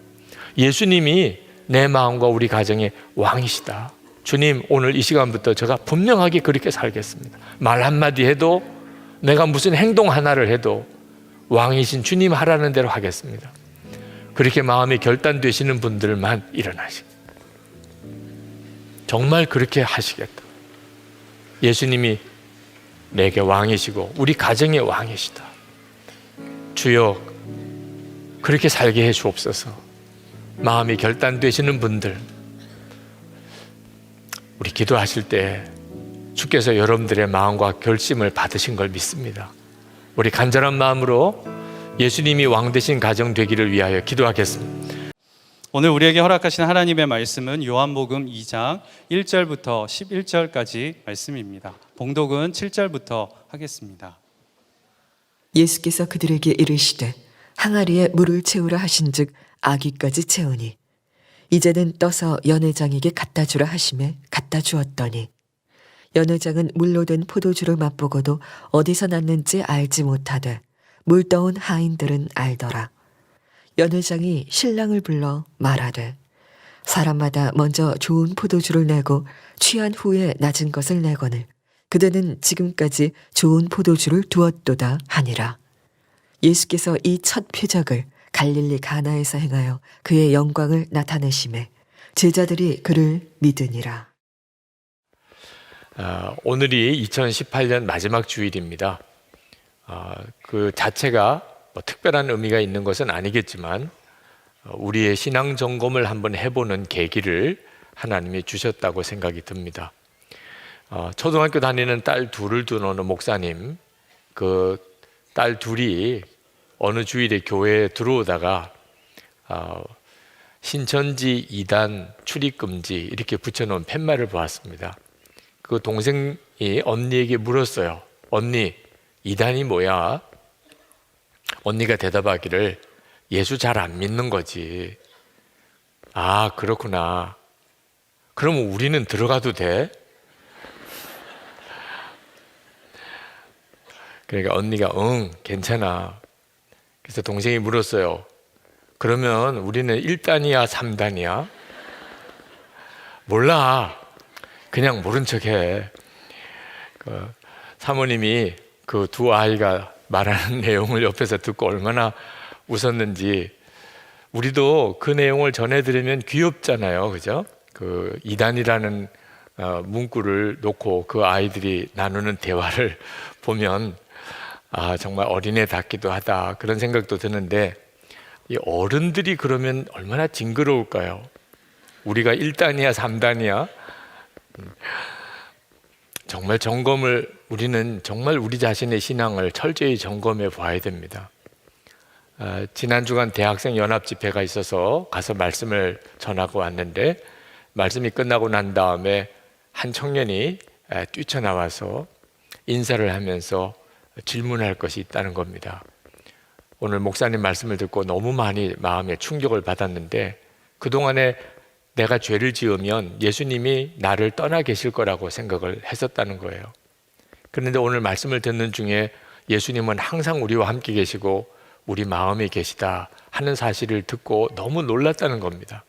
예수님이 내 마음과 우리 가정의 왕이시다. 주님, 오늘 이 시간부터 제가 분명하게 그렇게 살겠습니다. 말 한마디 해도, 내가 무슨 행동 하나를 해도 왕이신 주님 하라는 대로 하겠습니다. 그렇게 마음이 결단되시는 분들만 일어나시고 정말 그렇게 하시겠다. 예수님이 내게 왕이시고 우리 가정의 왕이시다. 주여, 그렇게 살게 해 주옵소서. 마음이 결단되시는 분들, 우리 기도하실 때 주께서 여러분들의 마음과 결심을 받으신 걸 믿습니다. 우리 간절한 마음으로 예수님이 왕 되신 가정 되기를 위하여 기도하겠습니다. 오늘 우리에게 허락하신 하나님의 말씀은 요한복음 2장 1절부터 11절까지 말씀입니다. 봉독은 7절부터 하겠습니다. 예수께서 그들에게 이르시되 항아리에 물을 채우라 하신즉 아기까지 채우니 이제는 떠서 연회장에게 갖다 주라 하시매 갖다 주었더니 연회장은 물로 된 포도주를 맛보고도 어디서 났는지 알지 못하되 물 떠온 하인들은 알더라. 연회장이 신랑을 불러 말하되 사람마다 먼저 좋은 포도주를 내고 취한 후에 낮은 것을 내거늘 그대는 지금까지 좋은 포도주를 두었도다 하니라. 예수께서 이 첫 표적을 갈릴리 가나에서 행하여 그의 영광을 나타내심에 제자들이 그를 믿으니라. 오늘이 2018년 마지막 주일입니다. 그 자체가 뭐 특별한 의미가 있는 것은 아니겠지만 우리의 신앙 점검을 한번 해보는 계기를 하나님이 주셨다고 생각이 듭니다. 초등학교 다니는 딸 둘을 둔 어느 목사님, 그 딸 둘이 어느 주일에 교회에 들어오다가 신천지 2단 출입금지 이렇게 붙여놓은 팻말을 보았습니다. 그 동생이 언니에게 물었어요. 언니, 2단이 뭐야? 언니가 대답하기를 예수 잘 안 믿는 거지. 아, 그렇구나. 그러면 우리는 들어가도 돼? 그러니까 언니가 응, 괜찮아. 그래서 동생이 물었어요. 그러면 우리는 1단이야, 3단이야? 몰라. 그냥 모른 척해. 사모님이 그 두 아이가 말하는 내용을 옆에서 듣고 얼마나 웃었는지 우리도 그 내용을 전해드리면 귀엽잖아요. 그죠? 그 2단이라는 문구를 놓고 그 아이들이 나누는 대화를 보면 정말 어린애답기도 하다 그런 생각도 드는데 이 어른들이 그러면 얼마나 징그러울까요? 우리가 1단이야 3단이야? 정말 우리는 정말 우리 자신의 신앙을 철저히 점검해 봐야 됩니다. 지난 주간 대학생 연합 집회가 있어서 가서 말씀을 전하고 왔는데 말씀이 끝나고 난 다음에 한 청년이 뛰쳐나와서 인사를 하면서 질문할 것이 있다는 겁니다. 오늘 목사님 말씀을 듣고 너무 많이 마음에 충격을 받았는데 그동안에 내가 죄를 지으면 예수님이 나를 떠나 계실 거라고 생각을 했었다는 거예요. 그런데 오늘 말씀을 듣는 중에 예수님은 항상 우리와 함께 계시고 우리 마음에 계시다 하는 사실을 듣고 너무 놀랐다는 겁니다.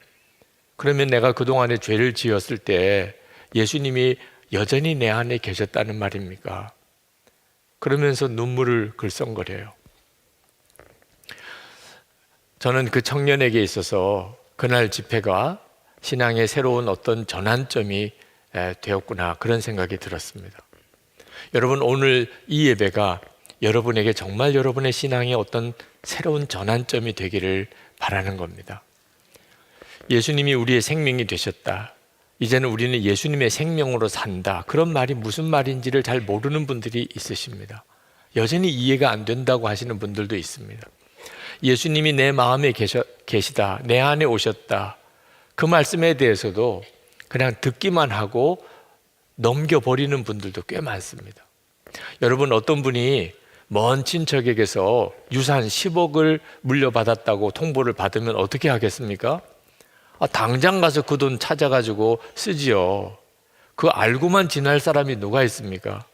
그러면 내가 그동안에 죄를 지었을 때 예수님이 여전히 내 안에 계셨다는 말입니까? 그러면서 눈물을 글썽거려요. 저는 그 청년에게 있어서 그날 집회가 신앙의 새로운 어떤 전환점이 되었구나 그런 생각이 들었습니다. 여러분 오늘 이 예배가 여러분에게 정말 여러분의 신앙의 어떤 새로운 전환점이 되기를 바라는 겁니다. 예수님이 우리의 생명이 되셨다. 이제는 우리는 예수님의 생명으로 산다. 그런 말이 무슨 말인지를 잘 모르는 분들이 있으십니다. 여전히 이해가 안 된다고 하시는 분들도 있습니다. 예수님이 내 마음에 계시다. 내 안에 오셨다. 그 말씀에 대해서도 그냥 듣기만 하고 넘겨버리는 분들도 꽤 많습니다. 여러분 어떤 분이 먼 친척에게서 유산 10억을 물려받았다고 통보를 받으면 어떻게 하겠습니까? 당장 가서 그 돈 찾아가지고 쓰지요. 그 알고만 지날 사람이 누가 있습니까?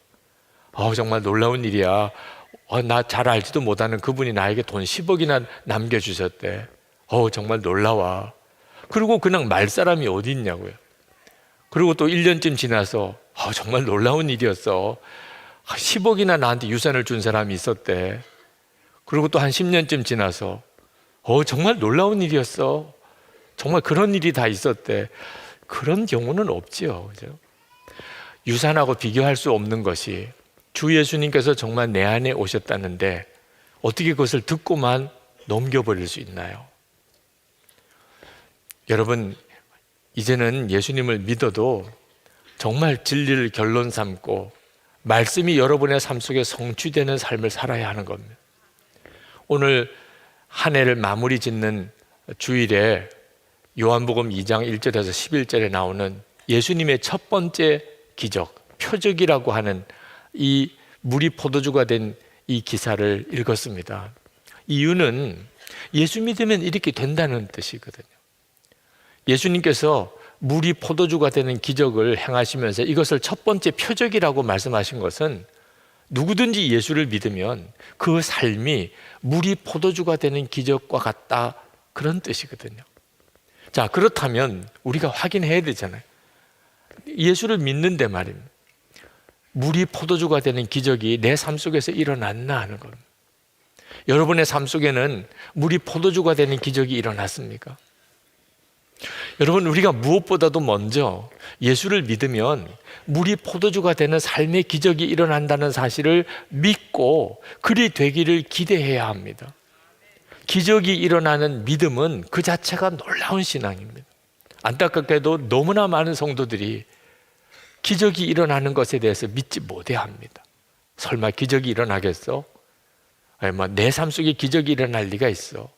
정말 놀라운 일이야. 나 잘 알지도 못하는 그분이 나에게 돈 10억이나 남겨주셨대. 정말 놀라워. 그리고 그냥 말 사람이 어디 있냐고요. 그리고 또 1년쯤 지나서 정말 놀라운 일이었어. 10억이나 나한테 유산을 준 사람이 있었대. 그리고 또 한 10년쯤 지나서 정말 놀라운 일이었어. 정말 그런 일이 다 있었대. 그런 경우는 없지요. 그죠? 유산하고 비교할 수 없는 것이 주 예수님께서 정말 내 안에 오셨다는데 어떻게 그것을 듣고만 넘겨버릴 수 있나요? 여러분 이제는 예수님을 믿어도 정말 진리를 결론 삼고 말씀이 여러분의 삶 속에 성취되는 삶을 살아야 하는 겁니다. 오늘 한 해를 마무리 짓는 주일에 요한복음 2장 1절에서 11절에 나오는 예수님의 첫 번째 기적, 표적이라고 하는 이 물이 포도주가 된 이 기사를 읽었습니다. 이유는 예수 믿으면 이렇게 된다는 뜻이거든요. 예수님께서 물이 포도주가 되는 기적을 행하시면서 이것을 첫 번째 표적이라고 말씀하신 것은 누구든지 예수를 믿으면 그 삶이 물이 포도주가 되는 기적과 같다, 그런 뜻이거든요. 자, 그렇다면 우리가 확인해야 되잖아요. 예수를 믿는데 말입니다. 물이 포도주가 되는 기적이 내 삶 속에서 일어났나 하는 겁니다. 여러분의 삶 속에는 물이 포도주가 되는 기적이 일어났습니까? 여러분, 우리가 무엇보다도 먼저 예수를 믿으면 물이 포도주가 되는 삶의 기적이 일어난다는 사실을 믿고 그리 되기를 기대해야 합니다. 기적이 일어나는 믿음은 그 자체가 놀라운 신앙입니다. 안타깝게도 너무나 많은 성도들이 기적이 일어나는 것에 대해서 믿지 못해 합니다. 설마 기적이 일어나겠어? 내 삶 속에 기적이 일어날 리가 있어?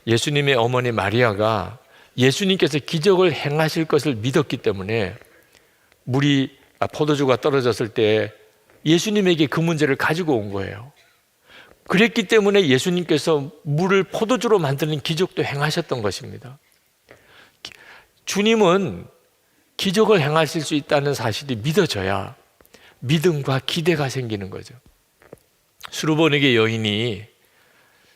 예수님의 어머니 마리아가 예수님께서 기적을 행하실 것을 믿었기 때문에 물이 포도주가 떨어졌을 때 예수님에게 그 문제를 가지고 온 거예요. 그랬기 때문에 예수님께서 물을 포도주로 만드는 기적도 행하셨던 것입니다. 주님은 기적을 행하실 수 있다는 사실이 믿어져야 믿음과 기대가 생기는 거죠. 수르보닉의 여인이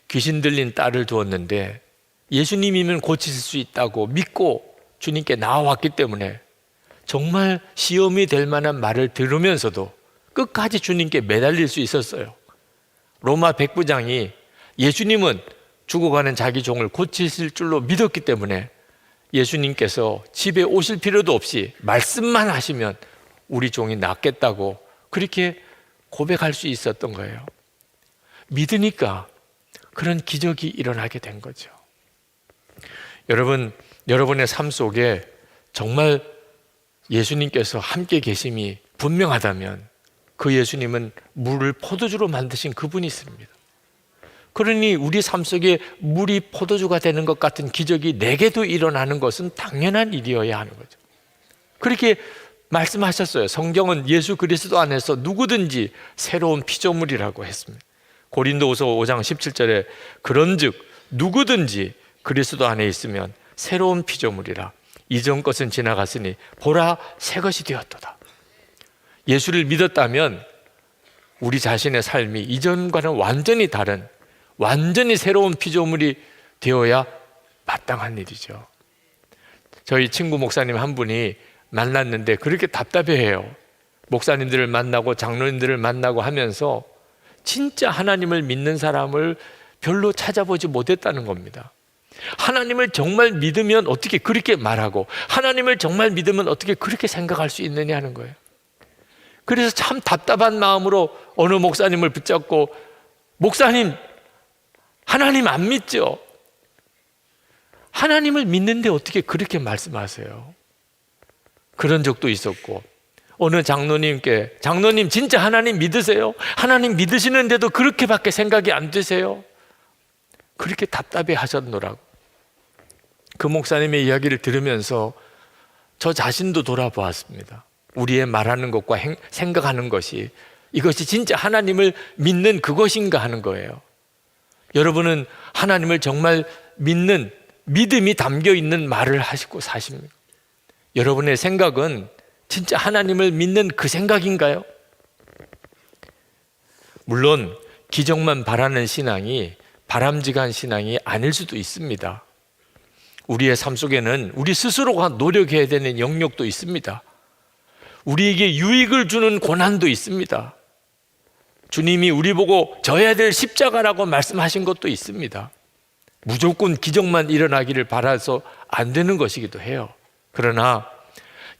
귀신 들린 딸을 두었는데 예수님이면 고치실 수 있다고 믿고 주님께 나와왔기 때문에 정말 시험이 될 만한 말을 들으면서도 끝까지 주님께 매달릴 수 있었어요. 로마 백부장이 예수님은 죽어가는 자기 종을 고치실 줄로 믿었기 때문에 예수님께서 집에 오실 필요도 없이 말씀만 하시면 우리 종이 낫겠다고 그렇게 고백할 수 있었던 거예요. 믿으니까 그런 기적이 일어나게 된 거죠. 여러분, 여러분의 삶 속에 정말 예수님께서 함께 계심이 분명하다면 그 예수님은 물을 포도주로 만드신 그분이 있습니다. 그러니 우리 삶 속에 물이 포도주가 되는 것 같은 기적이 내게도 일어나는 것은 당연한 일이어야 하는 거죠. 그렇게 말씀하셨어요. 성경은 예수 그리스도 안에서 누구든지 새로운 피조물이라고 했습니다. 고린도후서 5장 17절에 그런즉 누구든지 그리스도 안에 있으면 새로운 피조물이라 이전 것은 지나갔으니 보라 새 것이 되었도다. 예수를 믿었다면 우리 자신의 삶이 이전과는 완전히 다른, 완전히 새로운 피조물이 되어야 마땅한 일이죠. 저희 친구 목사님 한 분이 만났는데 그렇게 답답해해요. 목사님들을 만나고 장로님들을 만나고 하면서 진짜 하나님을 믿는 사람을 별로 찾아보지 못했다는 겁니다. 하나님을 정말 믿으면 어떻게 그렇게 말하고 하나님을 정말 믿으면 어떻게 그렇게 생각할 수 있느냐 하는 거예요. 그래서 참 답답한 마음으로 어느 목사님을 붙잡고 목사님, 하나님 안 믿죠? 하나님을 믿는데 어떻게 그렇게 말씀하세요? 그런 적도 있었고 어느 장로님께 장로님 진짜 하나님 믿으세요? 하나님 믿으시는데도 그렇게밖에 생각이 안 드세요? 그렇게 답답해 하셨노라고. 그 목사님의 이야기를 들으면서 저 자신도 돌아보았습니다. 우리의 말하는 것과 생각하는 것이 이것이 진짜 하나님을 믿는 그것인가 하는 거예요. 여러분은 하나님을 정말 믿는 믿음이 담겨 있는 말을 하시고 사십니까? 여러분의 생각은 진짜 하나님을 믿는 그 생각인가요? 물론 기적만 바라는 신앙이 바람직한 신앙이 아닐 수도 있습니다. 우리의 삶 속에는 우리 스스로가 노력해야 되는 영역도 있습니다. 우리에게 유익을 주는 고난도 있습니다. 주님이 우리 보고 져야 될 십자가라고 말씀하신 것도 있습니다. 무조건 기적만 일어나기를 바라서 안 되는 것이기도 해요. 그러나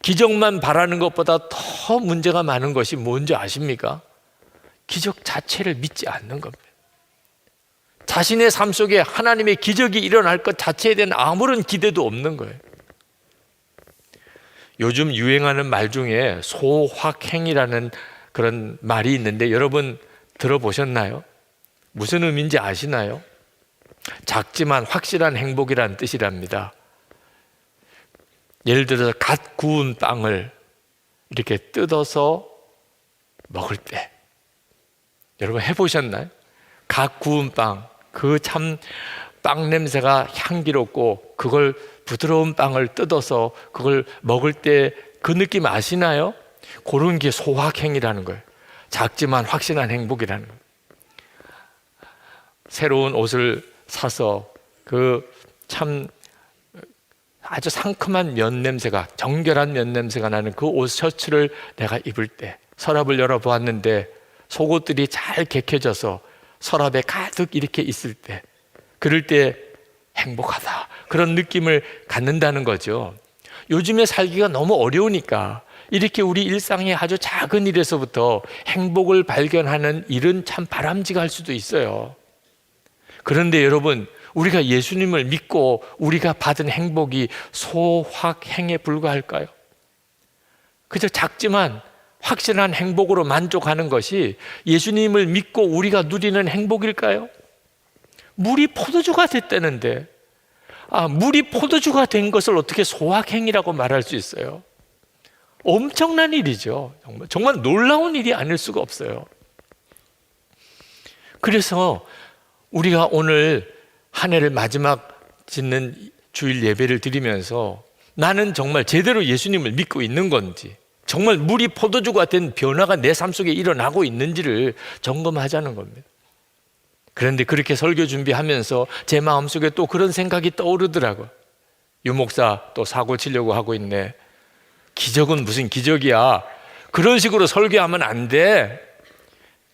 기적만 바라는 것보다 더 문제가 많은 것이 뭔지 아십니까? 기적 자체를 믿지 않는 겁니다. 자신의 삶 속에 하나님의 기적이 일어날 것 자체에 대한 아무런 기대도 없는 거예요. 요즘 유행하는 말 중에 소확행이라는 그런 말이 있는데 여러분 들어보셨나요? 무슨 의미인지 아시나요? 작지만 확실한 행복이라는 뜻이랍니다. 예를 들어서 갓 구운 빵을 이렇게 뜯어서 먹을 때, 여러분 해보셨나요? 각 구운 빵, 그 참 빵 냄새가 향기롭고 그걸 부드러운 빵을 뜯어서 그걸 먹을 때 그 느낌 아시나요? 그런 게 소확행이라는 거예요. 작지만 확실한 행복이라는 거예요. 새로운 옷을 사서 그 참 아주 상큼한 면 냄새가, 정결한 면 냄새가 나는 그 옷 셔츠를 내가 입을 때, 서랍을 열어보았는데 속옷들이 잘 개켜져서 서랍에 가득 이렇게 있을 때, 그럴 때 행복하다, 그런 느낌을 갖는다는 거죠. 요즘에 살기가 너무 어려우니까 이렇게 우리 일상의 아주 작은 일에서부터 행복을 발견하는 일은 참 바람직할 수도 있어요. 그런데 여러분, 우리가 예수님을 믿고 우리가 받은 행복이 소확행에 불과할까요? 그저 작지만 확실한 행복으로 만족하는 것이 예수님을 믿고 우리가 누리는 행복일까요? 물이 포도주가 됐다는데, 물이 포도주가 된 것을 어떻게 소확행이라고 말할 수 있어요? 엄청난 일이죠. 정말 놀라운 일이 아닐 수가 없어요. 그래서 우리가 오늘 한 해를 마지막 짓는 주일 예배를 드리면서 나는 정말 제대로 예수님을 믿고 있는 건지, 정말 물이 포도주가 된 변화가 내 삶 속에 일어나고 있는지를 점검하자는 겁니다. 그런데 그렇게 설교 준비하면서 제 마음속에 또 그런 생각이 떠오르더라고요. 유 목사 또 사고 치려고 하고 있네. 기적은 무슨 기적이야. 그런 식으로 설교하면 안 돼.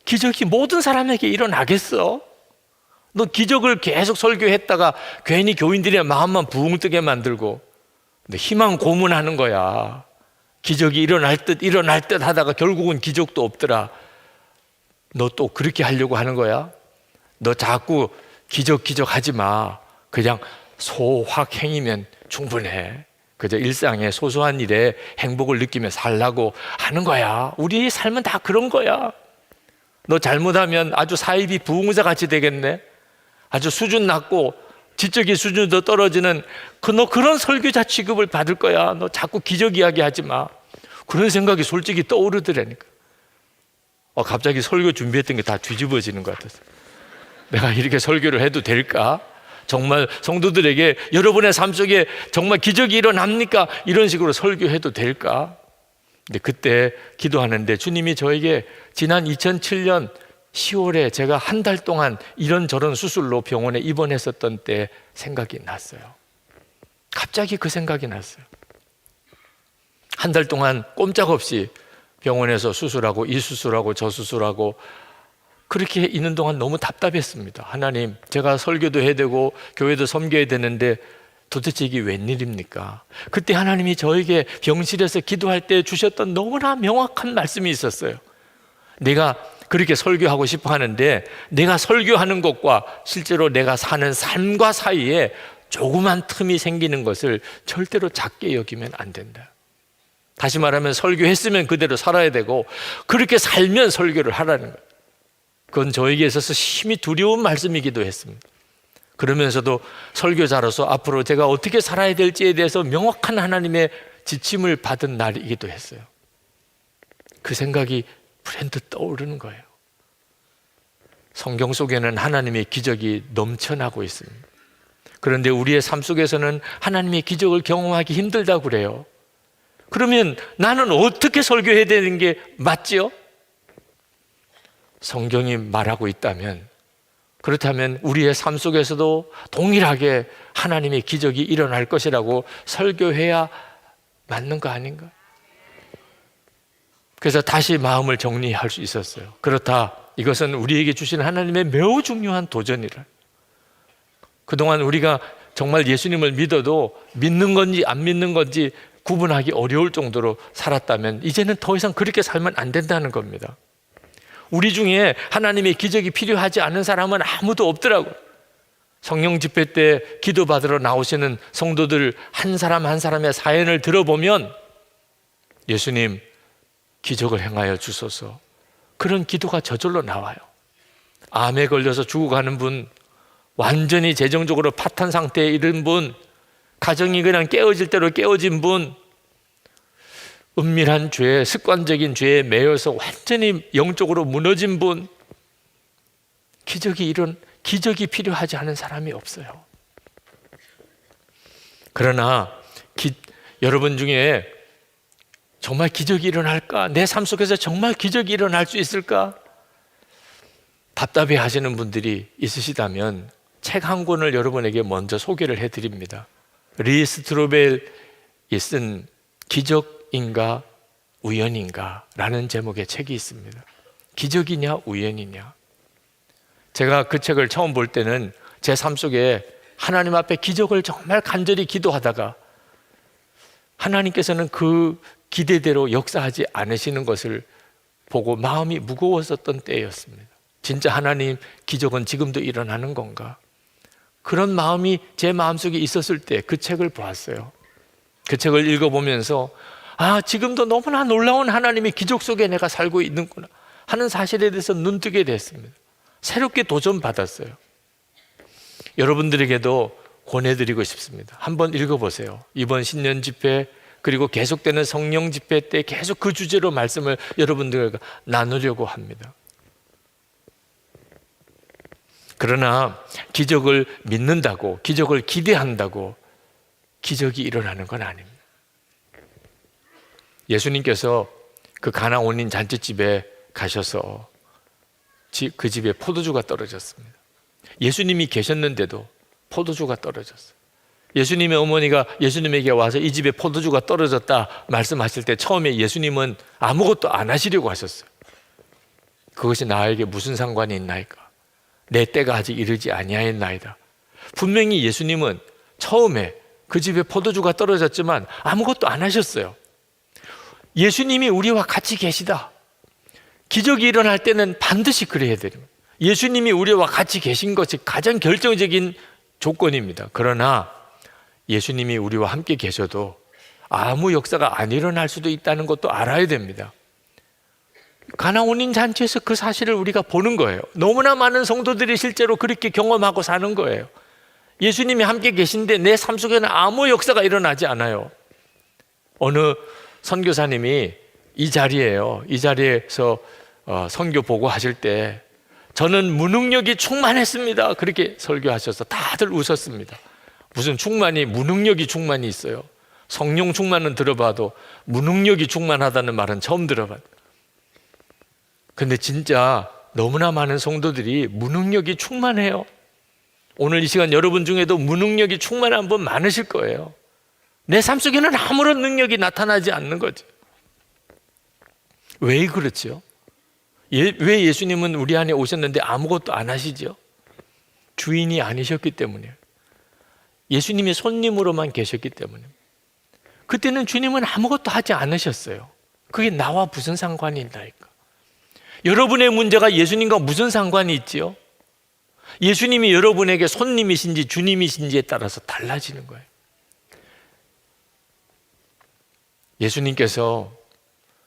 기적이 모든 사람에게 일어나겠어? 너 기적을 계속 설교했다가 괜히 교인들의 마음만 붕 뜨게 만들고 희망 고문하는 거야. 기적이 일어날 듯 하다가 결국은 기적도 없더라. 너 또 그렇게 하려고 하는 거야? 너 자꾸 기적 하지 마. 그냥 소확행이면 충분해. 그저 일상의 소소한 일에 행복을 느끼며 살라고 하는 거야. 우리의 삶은 다 그런 거야. 너 잘못하면 아주 사이비 부흥자 같이 되겠네. 아주 수준 낮고 지적인 수준도 떨어지는 너 그런 설교자 취급을 받을 거야. 너 자꾸 기적 이야기 하지 마. 그런 생각이 솔직히 떠오르더라니까. 갑자기 설교 준비했던 게 다 뒤집어지는 것 같아서, 내가 이렇게 설교를 해도 될까? 정말 성도들에게 여러분의 삶 속에 정말 기적이 일어납니까? 이런 식으로 설교해도 될까? 근데 그때 기도하는데 주님이 저에게 지난 2007년 10월에 제가 한 달 동안 이런저런 수술로 병원에 입원했었던 때 생각이 났어요. 갑자기 그 생각이 났어요. 한 달 동안 꼼짝없이 병원에서 수술하고 이 수술하고 저 수술하고 그렇게 있는 동안 너무 답답했습니다. 하나님, 제가 설교도 해야 되고 교회도 섬겨야 되는데 도대체 이게 웬일입니까? 그때 하나님이 저에게 병실에서 기도할 때 주셨던 너무나 명확한 말씀이 있었어요. 내가 그렇게 설교하고 싶어 하는데 내가 설교하는 것과 실제로 내가 사는 삶과 사이에 조그만 틈이 생기는 것을 절대로 작게 여기면 안 된다. 다시 말하면 설교했으면 그대로 살아야 되고 그렇게 살면 설교를 하라는 거예요. 그건 저에게 있어서 심히 두려운 말씀이기도 했습니다. 그러면서도 설교자로서 앞으로 제가 어떻게 살아야 될지에 대해서 명확한 하나님의 지침을 받은 날이기도 했어요. 그 생각이 불현듯 떠오르는 거예요. 성경 속에는 하나님의 기적이 넘쳐나고 있습니다. 그런데 우리의 삶 속에서는 하나님의 기적을 경험하기 힘들다고 그래요. 그러면 나는 어떻게 설교해야 되는 게 맞지요? 성경이 말하고 있다면, 그렇다면 우리의 삶 속에서도 동일하게 하나님의 기적이 일어날 것이라고 설교해야 맞는 거 아닌가? 그래서 다시 마음을 정리할 수 있었어요. 그렇다, 이것은 우리에게 주신 하나님의 매우 중요한 도전이라. 그동안 우리가 정말 예수님을 믿어도 믿는 건지 안 믿는 건지 구분하기 어려울 정도로 살았다면 이제는 더 이상 그렇게 살면 안 된다는 겁니다. 우리 중에 하나님의 기적이 필요하지 않은 사람은 아무도 없더라고요. 성령 집회 때 기도받으러 나오시는 성도들 한 사람 한 사람의 사연을 들어보면 예수님, 기적을 행하여 주소서, 그런 기도가 저절로 나와요. 암에 걸려서 죽어가는 분, 완전히 재정적으로 파탄 상태에 이른 분, 가정이 그냥 깨어질 대로 깨어진 분, 은밀한 죄, 습관적인 죄에 매여서 완전히 영적으로 무너진 분, 기적이 필요하지 않은 사람이 없어요. 그러나 여러분 중에 정말 기적이 일어날까? 내 삶 속에서 정말 기적이 일어날 수 있을까? 답답해 하시는 분들이 있으시다면 책 한 권을 여러분에게 먼저 소개를 해드립니다. 리 스트로벨이 쓴 기적인가 우연인가 라는 제목의 책이 있습니다. 기적이냐 우연이냐. 제가 그 책을 처음 볼 때는 제 삶 속에 하나님 앞에 기적을 정말 간절히 기도하다가 하나님께서는 그 기대대로 역사하지 않으시는 것을 보고 마음이 무거웠었던 때였습니다. 진짜 하나님, 기적은 지금도 일어나는 건가? 그런 마음이 제 마음속에 있었을 때 그 책을 보았어요. 그 책을 읽어보면서 지금도 너무나 놀라운 하나님의 기적 속에 내가 살고 있는구나 하는 사실에 대해서 눈뜨게 됐습니다. 새롭게 도전받았어요. 여러분들에게도 권해드리고 싶습니다. 한번 읽어보세요. 이번 신년 집회 그리고 계속되는 성령 집회 때 계속 그 주제로 말씀을 여러분들과 나누려고 합니다. 그러나 기적을 믿는다고, 기적을 기대한다고 기적이 일어나는 건 아닙니다. 예수님께서 그 가나 온인 잔치집에 가셔서 그 집에 포도주가 떨어졌습니다. 예수님이 계셨는데도 포도주가 떨어졌어요. 예수님의 어머니가 예수님에게 와서 이 집에 포도주가 떨어졌다 말씀하실 때 처음에 예수님은 아무것도 안 하시려고 하셨어요. 그것이 나에게 무슨 상관이 있나이까? 내 때가 아직 이르지 아니하였나이다. 분명히 예수님은 처음에 그 집에 포도주가 떨어졌지만 아무것도 안 하셨어요. 예수님이 우리와 같이 계시다. 기적이 일어날 때는 반드시 그래야 됩니다. 예수님이 우리와 같이 계신 것이 가장 결정적인 조건입니다. 그러나 예수님이 우리와 함께 계셔도 아무 역사가 안 일어날 수도 있다는 것도 알아야 됩니다. 가나 온인 잔치에서 그 사실을 우리가 보는 거예요. 너무나 많은 성도들이 실제로 그렇게 경험하고 사는 거예요. 예수님이 함께 계신데 내 삶 속에는 아무 역사가 일어나지 않아요. 어느 선교사님이 이 자리에서 선교 보고하실 때 저는 무능력이 충만했습니다. 그렇게 설교하셔서 다들 웃었습니다. 무슨 무능력이 충만이 있어요. 성령 충만은 들어봐도 무능력이 충만하다는 말은 처음 들어봤어요. 근데 진짜 너무나 많은 성도들이 무능력이 충만해요. 오늘 이 시간 여러분 중에도 무능력이 충만한 분 많으실 거예요. 내 삶 속에는 아무런 능력이 나타나지 않는 거죠. 왜 그렇죠? 왜 예수님은 우리 안에 오셨는데 아무것도 안 하시죠? 주인이 아니셨기 때문이에요. 예수님이 손님으로만 계셨기 때문이에요. 그때는 주님은 아무것도 하지 않으셨어요. 그게 나와 무슨 상관이 있나이까? 여러분의 문제가 예수님과 무슨 상관이 있지요? 예수님이 여러분에게 손님이신지 주님이신지에 따라서 달라지는 거예요. 예수님께서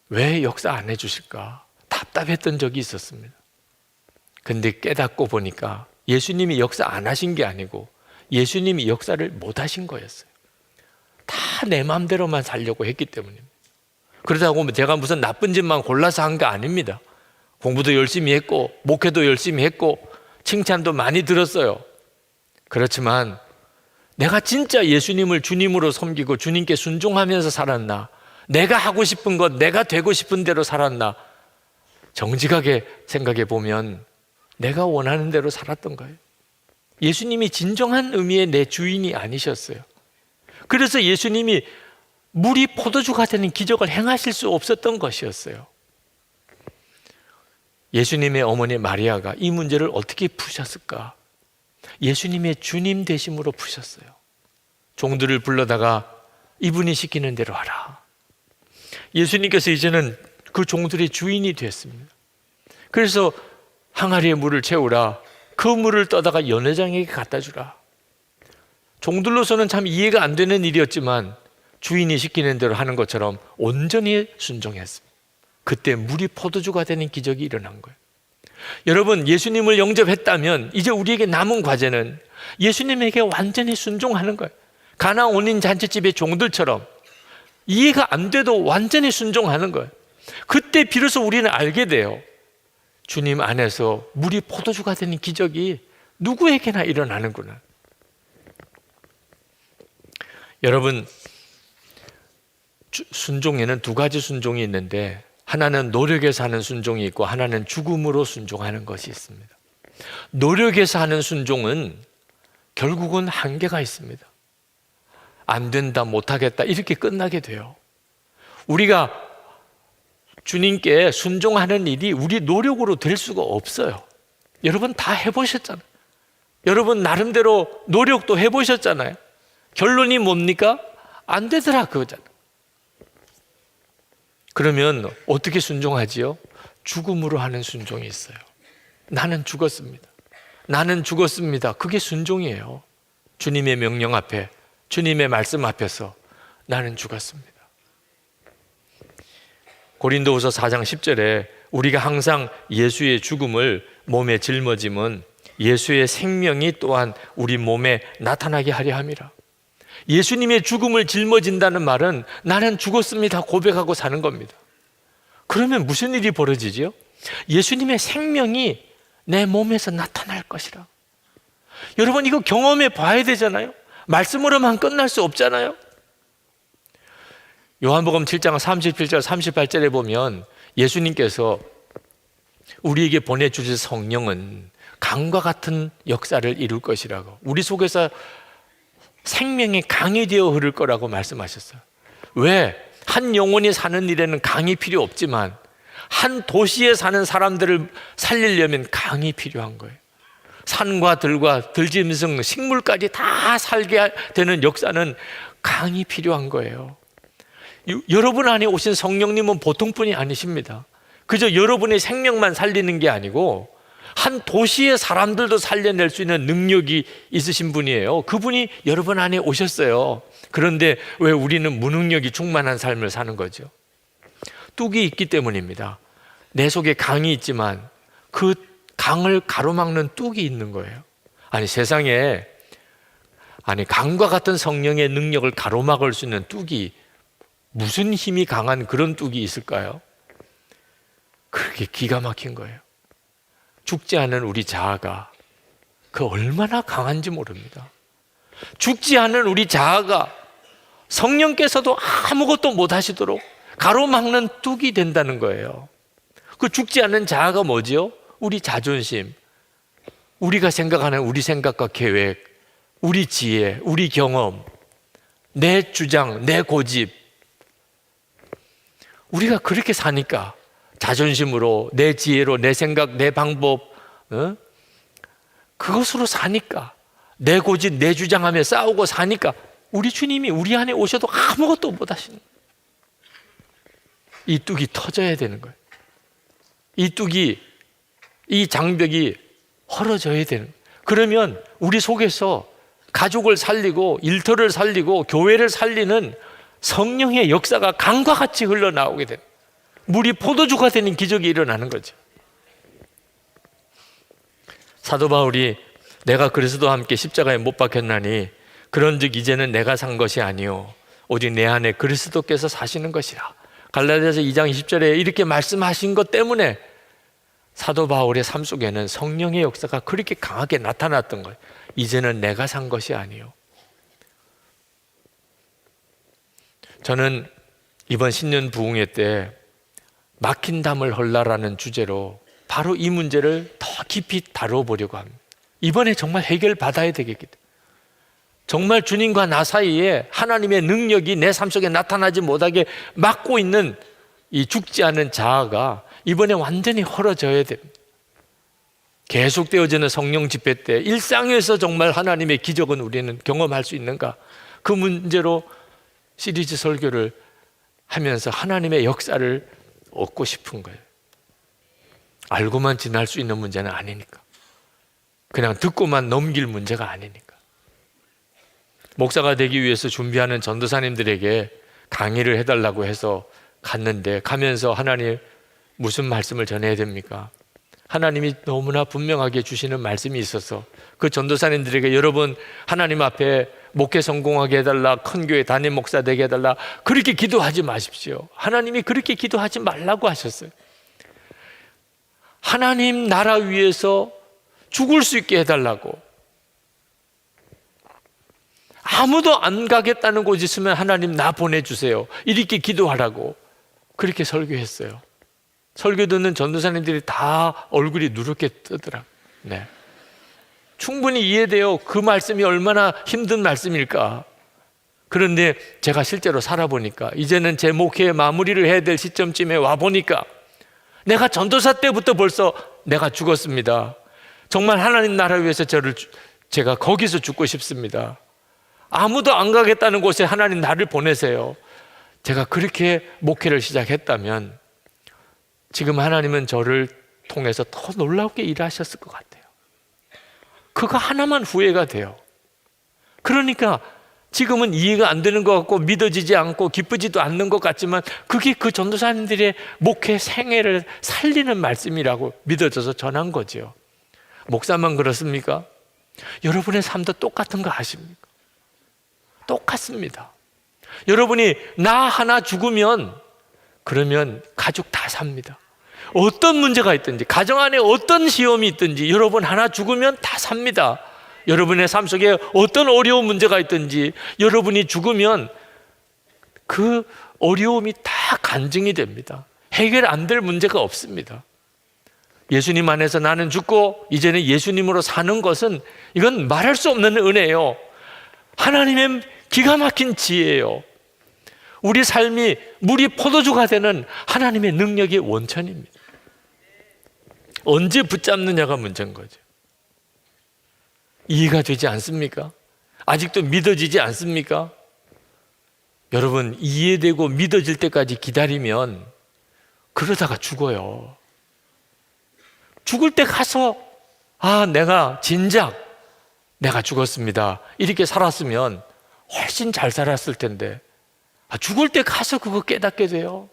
왜 역사 안 해주실까? 답답했던 적이 있었습니다. 근데 깨닫고 보니까 예수님이 역사 안 하신 게 아니고 예수님이 역사를 못 하신 거였어요. 다 내 마음대로만 살려고 했기 때문입니다. 그러다고 제가 무슨 나쁜 짓만 골라서 한 게 아닙니다. 공부도 열심히 했고 목회도 열심히 했고 칭찬도 많이 들었어요. 그렇지만 내가 진짜 예수님을 주님으로 섬기고 주님께 순종하면서 살았나? 내가 하고 싶은 것, 내가 되고 싶은 대로 살았나? 정직하게 생각해 보면 내가 원하는 대로 살았던 거예요. 예수님이 진정한 의미의 내 주인이 아니셨어요. 그래서 예수님이 물이 포도주가 되는 기적을 행하실 수 없었던 것이었어요. 예수님의 어머니 마리아가 이 문제를 어떻게 푸셨을까? 예수님의 주님 되심으로 푸셨어요. 종들을 불러다가 이분이 시키는 대로 하라. 예수님께서 이제는 그 종들의 주인이 됐습니다. 그래서 항아리에 물을 채우라. 그 물을 떠다가 연회장에게 갖다 주라. 종들로서는 참 이해가 안 되는 일이었지만 주인이 시키는 대로 하는 것처럼 온전히 순종했습니다. 그때 물이 포도주가 되는 기적이 일어난 거예요. 여러분, 예수님을 영접했다면 이제 우리에게 남은 과제는 예수님에게 완전히 순종하는 거예요. 가나 온인 잔치집의 종들처럼 이해가 안 돼도 완전히 순종하는 거예요. 그때 비로소 우리는 알게 돼요. 주님 안에서 물이 포도주가 되는 기적이 누구에게나 일어나는구나. 여러분, 순종에는 두 가지 순종이 있는데 하나는 노력에서 하는 순종이 있고 하나는 죽음으로 순종하는 것이 있습니다. 노력에서 하는 순종은 결국은 한계가 있습니다. 안 된다, 못하겠다 이렇게 끝나게 돼요. 우리가 주님께 순종하는 일이 우리 노력으로 될 수가 없어요. 여러분 다 해보셨잖아요. 여러분 나름대로 노력도 해보셨잖아요. 결론이 뭡니까? 안 되더라 그거잖아요. 그러면 어떻게 순종하지요? 죽음으로 하는 순종이 있어요. 나는 죽었습니다. 나는 죽었습니다. 그게 순종이에요. 주님의 명령 앞에, 주님의 말씀 앞에서 나는 죽었습니다. 고린도후서 4장 10절에 우리가 항상 예수의 죽음을 몸에 짊어짐은 예수의 생명이 또한 우리 몸에 나타나게 하려 함이라. 예수님의 죽음을 짊어진다는 말은 나는 죽었습니다 고백하고 사는 겁니다. 그러면 무슨 일이 벌어지지요? 예수님의 생명이 내 몸에서 나타날 것이라. 여러분 이거 경험해 봐야 되잖아요. 말씀으로만 끝날 수 없잖아요. 요한복음 7장 37절 38절에 보면 예수님께서 우리에게 보내주실 성령은 강과 같은 역사를 이룰 것이라고, 우리 속에서 생명의 강이 되어 흐를 거라고 말씀하셨어요. 왜? 한 영혼이 사는 일에는 강이 필요 없지만 한 도시에 사는 사람들을 살리려면 강이 필요한 거예요. 산과 들과 들짐승, 식물까지 다 살게 되는 역사는 강이 필요한 거예요. 여러분 안에 오신 성령님은 보통 분이 아니십니다. 그저 여러분의 생명만 살리는 게 아니고 한 도시의 사람들도 살려낼 수 있는 능력이 있으신 분이에요. 그분이 여러분 안에 오셨어요. 그런데 왜 우리는 무능력이 충만한 삶을 사는 거죠? 뚝이 있기 때문입니다. 내 속에 강이 있지만 그 강을 가로막는 뚝이 있는 거예요. 아니 세상에 강과 같은 성령의 능력을 가로막을 수 있는 뚝이, 무슨 힘이 강한 그런 뚝이 있을까요? 그렇게 기가 막힌 거예요. 죽지 않은 우리 자아가 그 얼마나 강한지 모릅니다. 죽지 않은 우리 자아가 성령께서도 아무것도 못 하시도록 가로막는 뚝이 된다는 거예요. 그 죽지 않는 자아가 뭐지요? 우리 자존심, 우리가 생각하는 우리 생각과 계획, 우리 지혜, 우리 경험, 내 주장, 내 고집. 우리가 그렇게 사니까 자존심으로, 내 지혜로, 내 생각, 내 방법, 그것으로 사니까, 내 고집, 내 주장하며 싸우고 사니까 우리 주님이 우리 안에 오셔도 아무것도 못 하시는 거예요. 이 뚝이 터져야 되는 거예요. 이 뚝이, 이 장벽이 헐어져야 되는 거예요. 그러면 우리 속에서 가족을 살리고 일터를 살리고 교회를 살리는 성령의 역사가 강과 같이 흘러나오게 되는, 물이 포도주가 되는 기적이 일어나는 거죠. 사도 바울이 내가 그리스도와 함께 십자가에 못 박혔나니 그런즉 이제는 내가 산 것이 아니요 오직 내 안에 그리스도께서 사시는 것이라. 갈라디아서 2장 20절에 이렇게 말씀하신 것 때문에 사도 바울의 삶 속에는 성령의 역사가 그렇게 강하게 나타났던 거예요. 이제는 내가 산 것이 아니요. 저는 이번 신년 부흥회 때 막힌 담을 헐라라는 주제로 바로 이 문제를 더 깊이 다뤄보려고 합니다. 이번에 정말 해결받아야 되겠기 때문에, 정말 주님과 나 사이에 하나님의 능력이 내 삶 속에 나타나지 못하게 막고 있는 이 죽지 않은 자아가 이번에 완전히 헐어져야 됩니다. 계속되어지는 성령 집회 때 일상에서 정말 하나님의 기적은 우리는 경험할 수 있는가, 그 문제로 시리즈 설교를 하면서 하나님의 역사를 얻고 싶은 거예요. 알고만 지날 수 있는 문제는 아니니까, 그냥 듣고만 넘길 문제가 아니니까. 목사가 되기 위해서 준비하는 전도사님들에게 강의를 해달라고 해서 갔는데, 가면서 하나님 무슨 말씀을 전해야 됩니까? 하나님이 너무나 분명하게 주시는 말씀이 있어서 그 전도사님들에게 여러분 하나님 앞에 목회 성공하게 해달라, 큰 교회 담임 목사 되게 해달라 그렇게 기도하지 마십시오. 하나님이 그렇게 기도하지 말라고 하셨어요. 하나님 나라 위해서 죽을 수 있게 해달라고. 아무도 안 가겠다는 곳 있으면 하나님 나 보내주세요 이렇게 기도하라고 그렇게 설교했어요. 설교 듣는 전도사님들이 다 얼굴이 누렇게 뜨더라. 네. 충분히 이해돼요. 그 말씀이 얼마나 힘든 말씀일까. 그런데 제가 실제로 살아보니까 이제는 제 목회의 마무리를 해야 될 시점쯤에 와보니까 내가 전도사 때부터 벌써 내가 죽었습니다. 정말 하나님 나라 위해서 제가 거기서 죽고 싶습니다. 아무도 안 가겠다는 곳에 하나님 나를 보내세요. 제가 그렇게 목회를 시작했다면 지금 하나님은 저를 통해서 더 놀랍게 일하셨을 것 같아요. 그거 하나만 후회가 돼요. 그러니까 지금은 이해가 안 되는 것 같고 믿어지지 않고 기쁘지도 않는 것 같지만 그게 그 전도사님들의 목회 생애를 살리는 말씀이라고 믿어져서 전한 거죠. 목사만 그렇습니까? 여러분의 삶도 똑같은 거 아십니까? 똑같습니다. 여러분이 나 하나 죽으면 그러면 가족 다 삽니다. 어떤 문제가 있든지 가정 안에 어떤 시험이 있든지 여러분 하나 죽으면 다 삽니다. 여러분의 삶 속에 어떤 어려운 문제가 있든지 여러분이 죽으면 그 어려움이 다 간증이 됩니다. 해결 안 될 문제가 없습니다. 예수님 안에서 나는 죽고 이제는 예수님으로 사는 것은 이건 말할 수 없는 은혜예요. 하나님의 기가 막힌 지혜예요. 우리 삶이 물이 포도주가 되는 하나님의 능력의 원천입니다. 언제 붙잡느냐가 문제인 거죠. 이해가 되지 않습니까? 아직도 믿어지지 않습니까? 여러분 이해되고 믿어질 때까지 기다리면 그러다가 죽어요. 죽을 때 가서 내가 진작 내가 죽었습니다 이렇게 살았으면 훨씬 잘 살았을 텐데 죽을 때 가서 그거 깨닫게 돼요.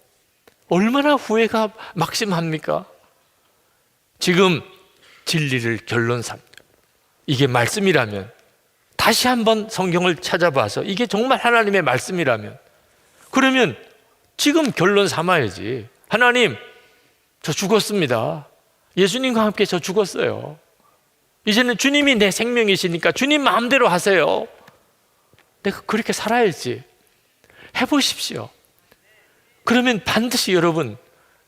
얼마나 후회가 막심합니까? 지금 진리를 결론 삼 이게 말씀이라면 다시 한번 성경을 찾아봐서 이게 정말 하나님의 말씀이라면 그러면 지금 결론 삼아야지. 하나님 저 죽었습니다. 예수님과 함께 저 죽었어요. 이제는 주님이 내 생명이시니까 주님 마음대로 하세요. 내가 그렇게 살아야지. 해보십시오. 그러면 반드시 여러분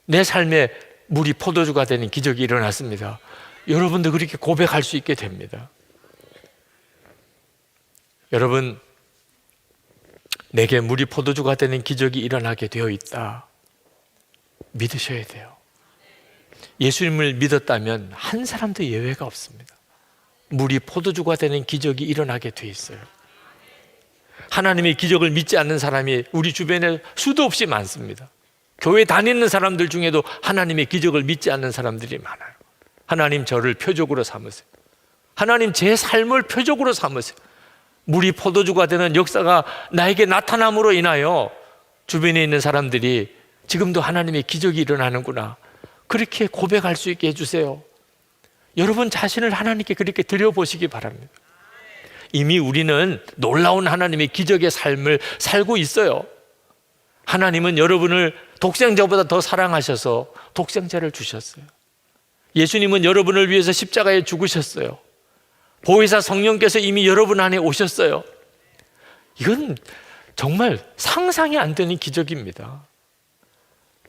내 삶에 물이 포도주가 되는 기적이 일어났습니다. 여러분도 그렇게 고백할 수 있게 됩니다. 여러분 내게 물이 포도주가 되는 기적이 일어나게 되어 있다. 믿으셔야 돼요. 예수님을 믿었다면 한 사람도 예외가 없습니다. 물이 포도주가 되는 기적이 일어나게 돼 있어요. 하나님의 기적을 믿지 않는 사람이 우리 주변에 수도 없이 많습니다. 교회 다니는 사람들 중에도 하나님의 기적을 믿지 않는 사람들이 많아요. 하나님 저를 표적으로 삼으세요. 하나님 제 삶을 표적으로 삼으세요. 물이 포도주가 되는 역사가 나에게 나타남으로 인하여 주변에 있는 사람들이 지금도 하나님의 기적이 일어나는구나 그렇게 고백할 수 있게 해주세요. 여러분 자신을 하나님께 그렇게 드려보시기 바랍니다. 이미 우리는 놀라운 하나님의 기적의 삶을 살고 있어요. 하나님은 여러분을 독생자보다 더 사랑하셔서 독생자를 주셨어요. 예수님은 여러분을 위해서 십자가에 죽으셨어요. 보혜사 성령께서 이미 여러분 안에 오셨어요. 이건 정말 상상이 안 되는 기적입니다.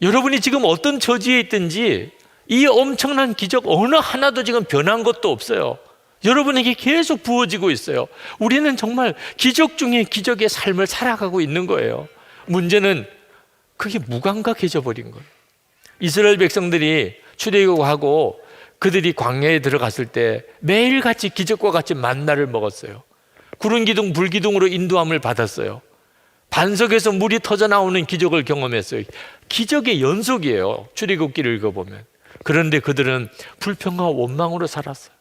여러분이 지금 어떤 처지에 있든지 이 엄청난 기적 어느 하나도 지금 변한 것도 없어요. 여러분에게 계속 부어지고 있어요. 우리는 정말 기적 중에 기적의 삶을 살아가고 있는 거예요. 문제는 그게 무감각해져 버린 거예요. 이스라엘 백성들이 출애굽하고 그들이 광야에 들어갔을 때 매일같이 기적과 같이 만나를 먹었어요. 구름 기둥 불 기둥으로 인도함을 받았어요. 반석에서 물이 터져 나오는 기적을 경험했어요. 기적의 연속이에요. 출애굽기를 읽어보면. 그런데 그들은 불평과 원망으로 살았어요.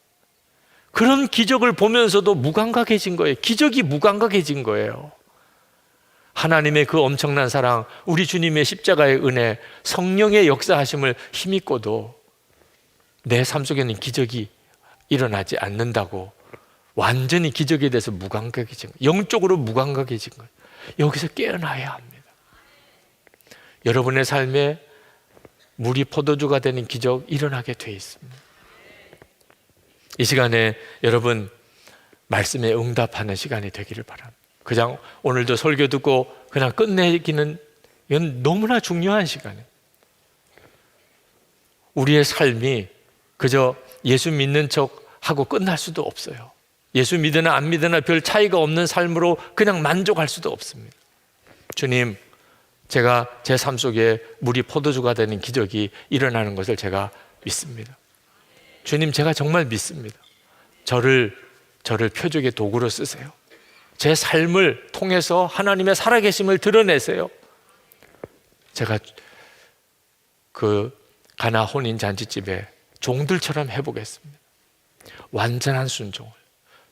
그런 기적을 보면서도 무감각해진 거예요. 기적이 무감각해진 거예요. 하나님의 그 엄청난 사랑, 우리 주님의 십자가의 은혜, 성령의 역사하심을 힘입고도 내 삶 속에는 기적이 일어나지 않는다고 완전히 기적에 대해서 무감각해진 거예요. 영적으로 무감각해진 거예요. 여기서 깨어나야 합니다. 여러분의 삶에 물이 포도주가 되는 기적 일어나게 돼 있습니다. 이 시간에 여러분 말씀에 응답하는 시간이 되기를 바랍니다. 그냥 오늘도 설교 듣고 그냥 끝내기는 이건 너무나 중요한 시간이에요. 우리의 삶이 그저 예수 믿는 척 하고 끝날 수도 없어요. 예수 믿으나 안 믿으나 별 차이가 없는 삶으로 그냥 만족할 수도 없습니다. 주님, 제가 제 삶 속에 물이 포도주가 되는 기적이 일어나는 것을 제가 믿습니다. 주님, 제가 정말 믿습니다. 저를 표적의 도구로 쓰세요. 제 삶을 통해서 하나님의 살아계심을 드러내세요. 제가 그 가나 혼인 잔치집에 종들처럼 해보겠습니다. 완전한 순종을,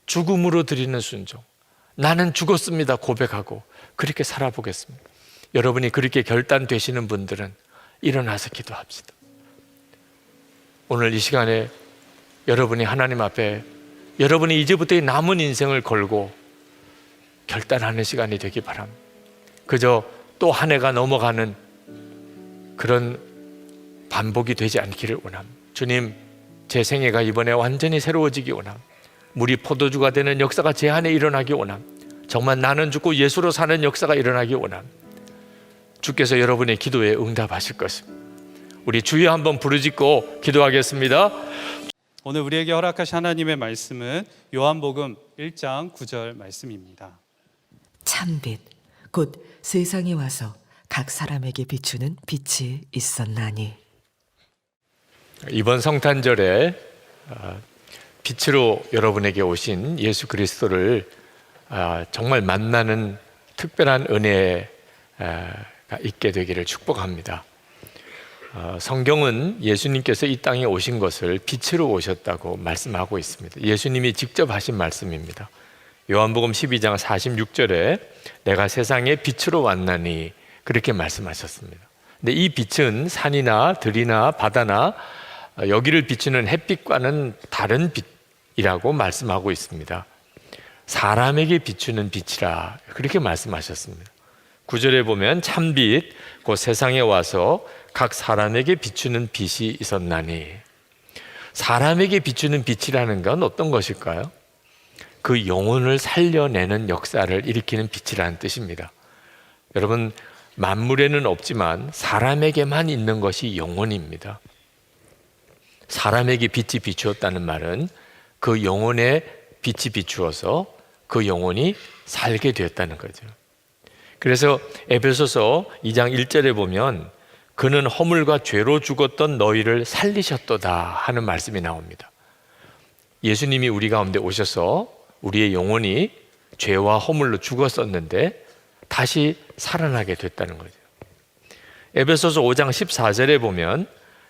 죽음으로 드리는 순종, 나는 죽었습니다 고백하고 그렇게 살아보겠습니다. 여러분이 그렇게 결단되시는 분들은 일어나서 기도합시다. 오늘 이 시간에 여러분이 하나님 앞에 여러분이 이제부터의 남은 인생을 걸고 결단하는 시간이 되기 바랍니다. 그저 또 한 해가 넘어가는 그런 반복이 되지 않기를 원합니다. 주님, 제 생애가 이번에 완전히 새로워지기 원합니다. 물이 포도주가 되는 역사가 제 안에 일어나기 원합니다. 정말 나는 죽고 예수로 사는 역사가 일어나기 원합니다. 주께서 여러분의 기도에 응답하실 것입니다. 우리 주여 한번 부르짖고 기도하겠습니다. 오늘 우리에게 허락하신 하나님의 말씀은 요한복음 1장 9절 말씀입니다. 참빛 곧 세상에 와서 각 사람에게 비추는 빛이 있었나니. 이번 성탄절에 빛으로 여러분에게 오신 예수 그리스도를 정말 만나는 특별한 은혜가 있게 되기를 축복합니다. 성경은 예수님께서 이 땅에 오신 것을 빛으로 오셨다고 말씀하고 있습니다. 예수님이 직접 하신 말씀입니다. 요한복음 12장 46절에 내가 세상에 빛으로 왔나니 그렇게 말씀하셨습니다. 근데 이 빛은 산이나 들이나 바다나 여기를 비추는 햇빛과는 다른 빛이라고 말씀하고 있습니다. 사람에게 비추는 빛이라 그렇게 말씀하셨습니다. 9절에 보면 참빛 곧 세상에 와서 각 사람에게 비추는 빛이 있었나니. 사람에게 비추는 빛이라는 건 어떤 것일까요? 그 영혼을 살려내는 역사를 일으키는 빛이라는 뜻입니다. 여러분, 만물에는 없지만 사람에게만 있는 것이 영혼입니다. 사람에게 빛이 비추었다는 말은 그 영혼에 빛이 비추어서 그 영혼이 살게 되었다는 거죠. 그래서 에베소서 2장 1절에 보면 그는 허물과 죄로 죽었던 너희를 살리셨도다 하는 말씀이 나옵니다. 예수님이 우리 가운데 오셔서 우리의 영혼이 죄와 허물로 죽었었는데 다시 살아나게 됐다는 거죠. 에베소서 5장 14절에 보면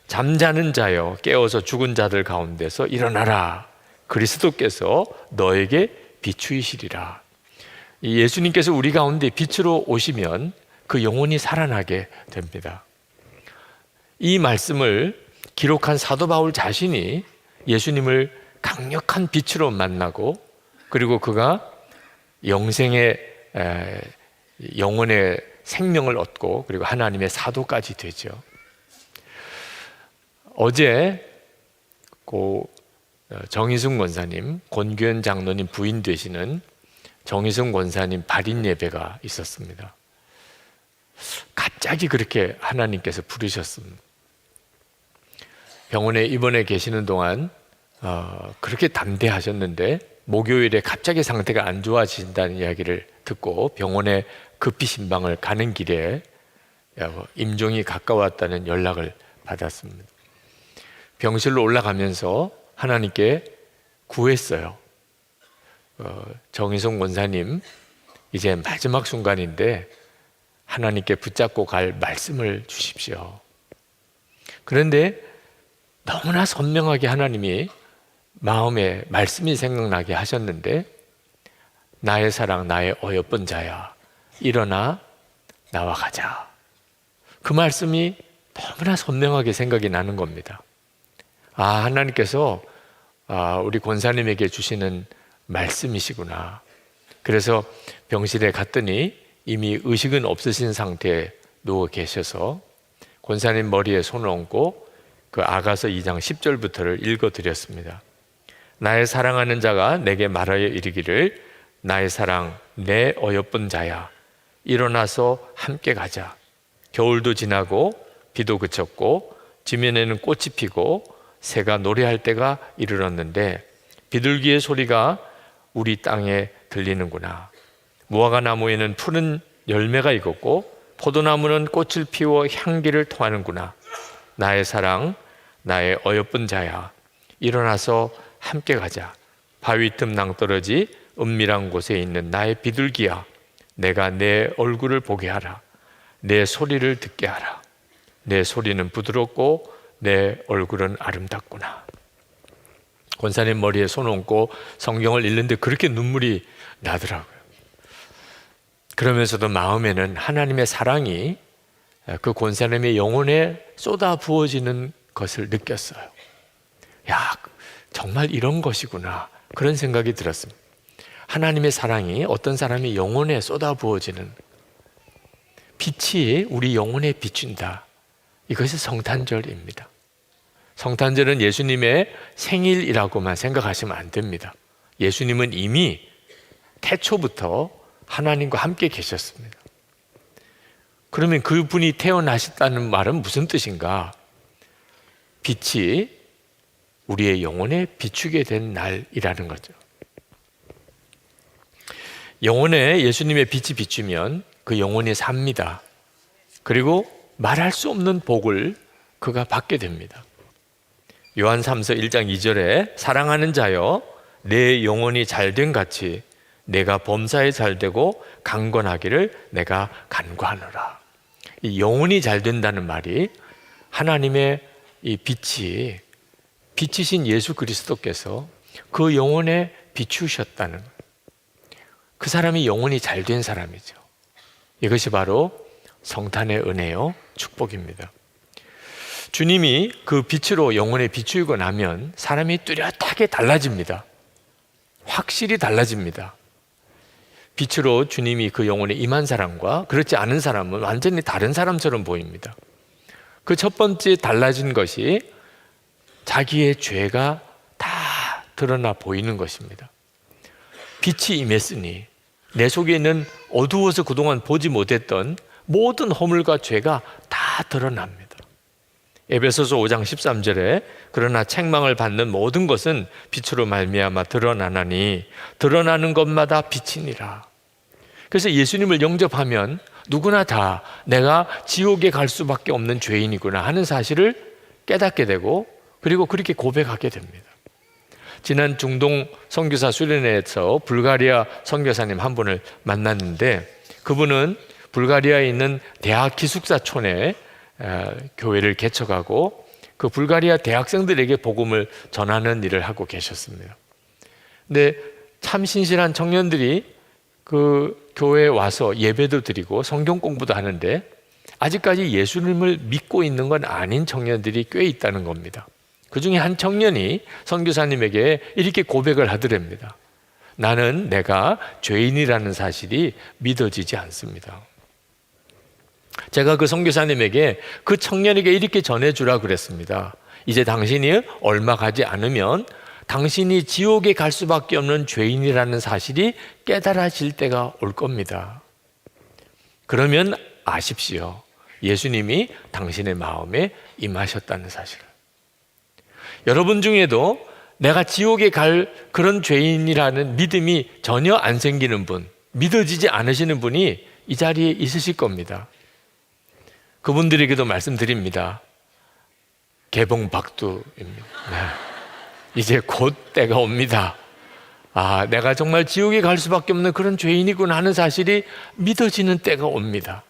잠자는 자여 깨어서 죽은 자들 가운데서 일어나라. 그리스도께서 너에게 비추이시리라. 예수님께서 우리 가운데 빛으로 오시면 그 영혼이 살아나게 됩니다. 이 말씀을 기록한 사도 바울 자신이 예수님을 강력한 빛으로 만나고 그리고 그가 영생의 영혼의 생명을 얻고 그리고 하나님의 사도까지 되죠. 어제 정희승 권사님, 권규현 장로님 부인 되시는 정희승 권사님 발인 예배가 있었습니다. 갑자기 그렇게 하나님께서 부르셨습니다. 병원에 입원해 계시는 동안 그렇게 담대하셨는데 목요일에 갑자기 상태가 안 좋아진다는 이야기를 듣고 병원에 급히 신방을 가는 길에 임종이 가까웠다는 연락을 받았습니다. 병실로 올라가면서 하나님께 구했어요. 정희성 원사님 이제 마지막 순간인데 하나님께 붙잡고 갈 말씀을 주십시오. 그런데 너무나 선명하게 하나님이 마음에 말씀이 생각나게 하셨는데 나의 사랑 나의 어여쁜 자야 일어나 나와 가자. 그 말씀이 너무나 선명하게 생각이 나는 겁니다. 하나님께서 우리 권사님에게 주시는 말씀이시구나. 그래서 병실에 갔더니 이미 의식은 없으신 상태에 누워 계셔서 권사님 머리에 손을 얹고 그 아가서 2장 10절부터를 읽어드렸습니다. 나의 사랑하는 자가 내게 말하여 이르기를 나의 사랑 내 어여쁜 자야 일어나서 함께 가자. 겨울도 지나고 비도 그쳤고 지면에는 꽃이 피고 새가 노래할 때가 이르렀는데 비둘기의 소리가 우리 땅에 들리는구나. 무화과 나무에는 푸른 열매가 익었고 포도나무는 꽃을 피워 향기를 토하는구나. 나의 사랑 나의 어여쁜 자야 일어나서 함께 가자. 바위 틈 낭떠러지 은밀한 곳에 있는 나의 비둘기야 내가 내 얼굴을 보게 하라. 내 소리를 듣게 하라. 내 소리는 부드럽고 내 얼굴은 아름답구나. 권사님 머리에 손 얹고 성경을 읽는데 그렇게 눈물이 나더라고요. 그러면서도 마음에는 하나님의 사랑이 그 권사님의 영혼에 쏟아 부어지는 것을 느꼈어요. 야, 정말 이런 것이구나. 그런 생각이 들었습니다. 하나님의 사랑이 어떤 사람의 영혼에 쏟아 부어지는 빛이 우리 영혼에 비춘다. 이것이 성탄절입니다. 성탄절은 예수님의 생일이라고만 생각하시면 안 됩니다. 예수님은 이미 태초부터 하나님과 함께 계셨습니다. 그러면 그분이 태어나셨다는 말은 무슨 뜻인가? 빛이 우리의 영혼에 비추게 된 날이라는 거죠. 영혼에 예수님의 빛이 비추면 그 영혼이 삽니다. 그리고 말할 수 없는 복을 그가 받게 됩니다. 요한 3서 1장 2절에 사랑하는 자여 내 영혼이 잘된 같이 내가 범사에 잘되고 강건하기를 내가 간구하노라. 이 영혼이 잘된다는 말이 하나님의 이 빛이 빛이신 예수 그리스도께서 그 영혼에 비추셨다는 거예요. 그 사람이 영혼이 잘된 사람이죠. 이것이 바로 성탄의 은혜요 축복입니다. 주님이 그 빛으로 영혼에 비추고 나면 사람이 뚜렷하게 달라집니다. 확실히 달라집니다. 빛으로 주님이 그 영혼에 임한 사람과 그렇지 않은 사람은 완전히 다른 사람처럼 보입니다. 그 첫 번째 달라진 것이 자기의 죄가 다 드러나 보이는 것입니다. 빛이 임했으니 내 속에 있는 어두워서 그동안 보지 못했던 모든 허물과 죄가 다 드러납니다. 에베소서 5장 13절에 그러나 책망을 받는 모든 것은 빛으로 말미암아 드러나나니 드러나는 것마다 빛이니라. 그래서 예수님을 영접하면 누구나 다 내가 지옥에 갈 수밖에 없는 죄인이구나 하는 사실을 깨닫게 되고 그리고 그렇게 고백하게 됩니다. 지난 중동 선교사 수련회에서 불가리아 선교사님 한 분을 만났는데 그분은 불가리아에 있는 대학 기숙사촌에 교회를 개척하고 그 불가리아 대학생들에게 복음을 전하는 일을 하고 계셨습니다. 근데 참 신실한 청년들이 그 교회에 와서 예배도 드리고 성경 공부도 하는데 아직까지 예수님을 믿고 있는 건 아닌 청년들이 꽤 있다는 겁니다. 그 중에 한 청년이 선교사님에게 이렇게 고백을 하더랍니다. 나는 내가 죄인이라는 사실이 믿어지지 않습니다. 제가 그 선교사님에게 그 청년에게 이렇게 전해주라 그랬습니다. 이제 당신이 얼마 가지 않으면 당신이 지옥에 갈 수밖에 없는 죄인이라는 사실이 깨달아질 때가 올 겁니다. 그러면 아십시오. 예수님이 당신의 마음에 임하셨다는 사실을. 여러분 중에도 내가 지옥에 갈 그런 죄인이라는 믿음이 전혀 안 생기는 분, 믿어지지 않으시는 분이 이 자리에 있으실 겁니다. 그분들에게도 말씀드립니다. 개봉박두입니다. 네. 이제 곧 때가 옵니다. 내가 정말 지옥에 갈 수밖에 없는 그런 죄인이구나 하는 사실이 믿어지는 때가 옵니다.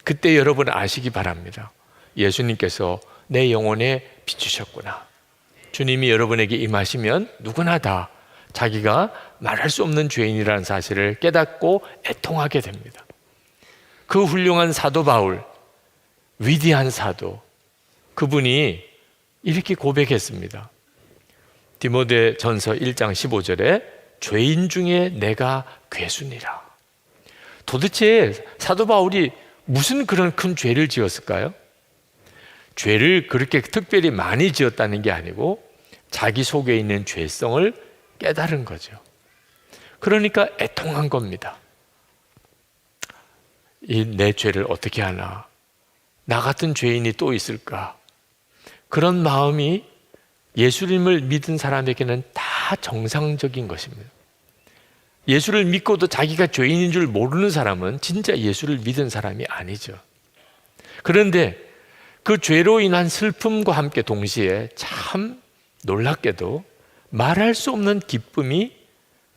그때 여러분 아시기 바랍니다. 예수님께서 내 영혼에 비추셨구나. 주님이 여러분에게 임하시면 누구나 다 자기가 말할 수 없는 죄인이라는 사실을 깨닫고 애통하게 됩니다. 그 훌륭한 사도 바울, 위대한 사도, 그분이 이렇게 고백했습니다. 디모데 전서 1장 15절에 죄인 중에 내가 괴순이라. 도대체 사도 바울이 무슨 그런 큰 죄를 지었을까요? 죄를 그렇게 특별히 많이 지었다는 게 아니고 자기 속에 있는 죄성을 깨달은 거죠. 그러니까 애통한 겁니다. 이 내 죄를 어떻게 하나? 나 같은 죄인이 또 있을까? 그런 마음이 예수님을 믿은 사람에게는 다 정상적인 것입니다. 예수를 믿고도 자기가 죄인인 줄 모르는 사람은 진짜 예수를 믿은 사람이 아니죠. 그런데 그 죄로 인한 슬픔과 함께 동시에 참 놀랍게도 말할 수 없는 기쁨이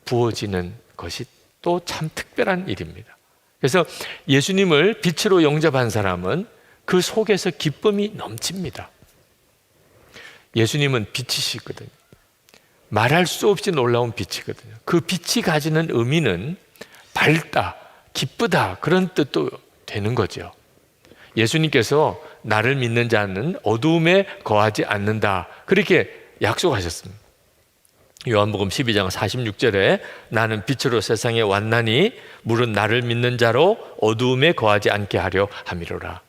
부어지는 것이 또 참 특별한 일입니다. 그래서 예수님을 빛으로 영접한 사람은 그 속에서 기쁨이 넘칩니다. 예수님은 빛이시거든요. 말할 수 없이 놀라운 빛이거든요. 그 빛이 가지는 의미는 밝다, 기쁘다 그런 뜻도 되는 거죠. 예수님께서 나를 믿는 자는 어두움에 거하지 않는다 그렇게 약속하셨습니다. 요한복음 12장 46절에 나는 빛으로 세상에 왔나니 물은 나를 믿는 자로 어두움에 거하지 않게 하려 함이로라.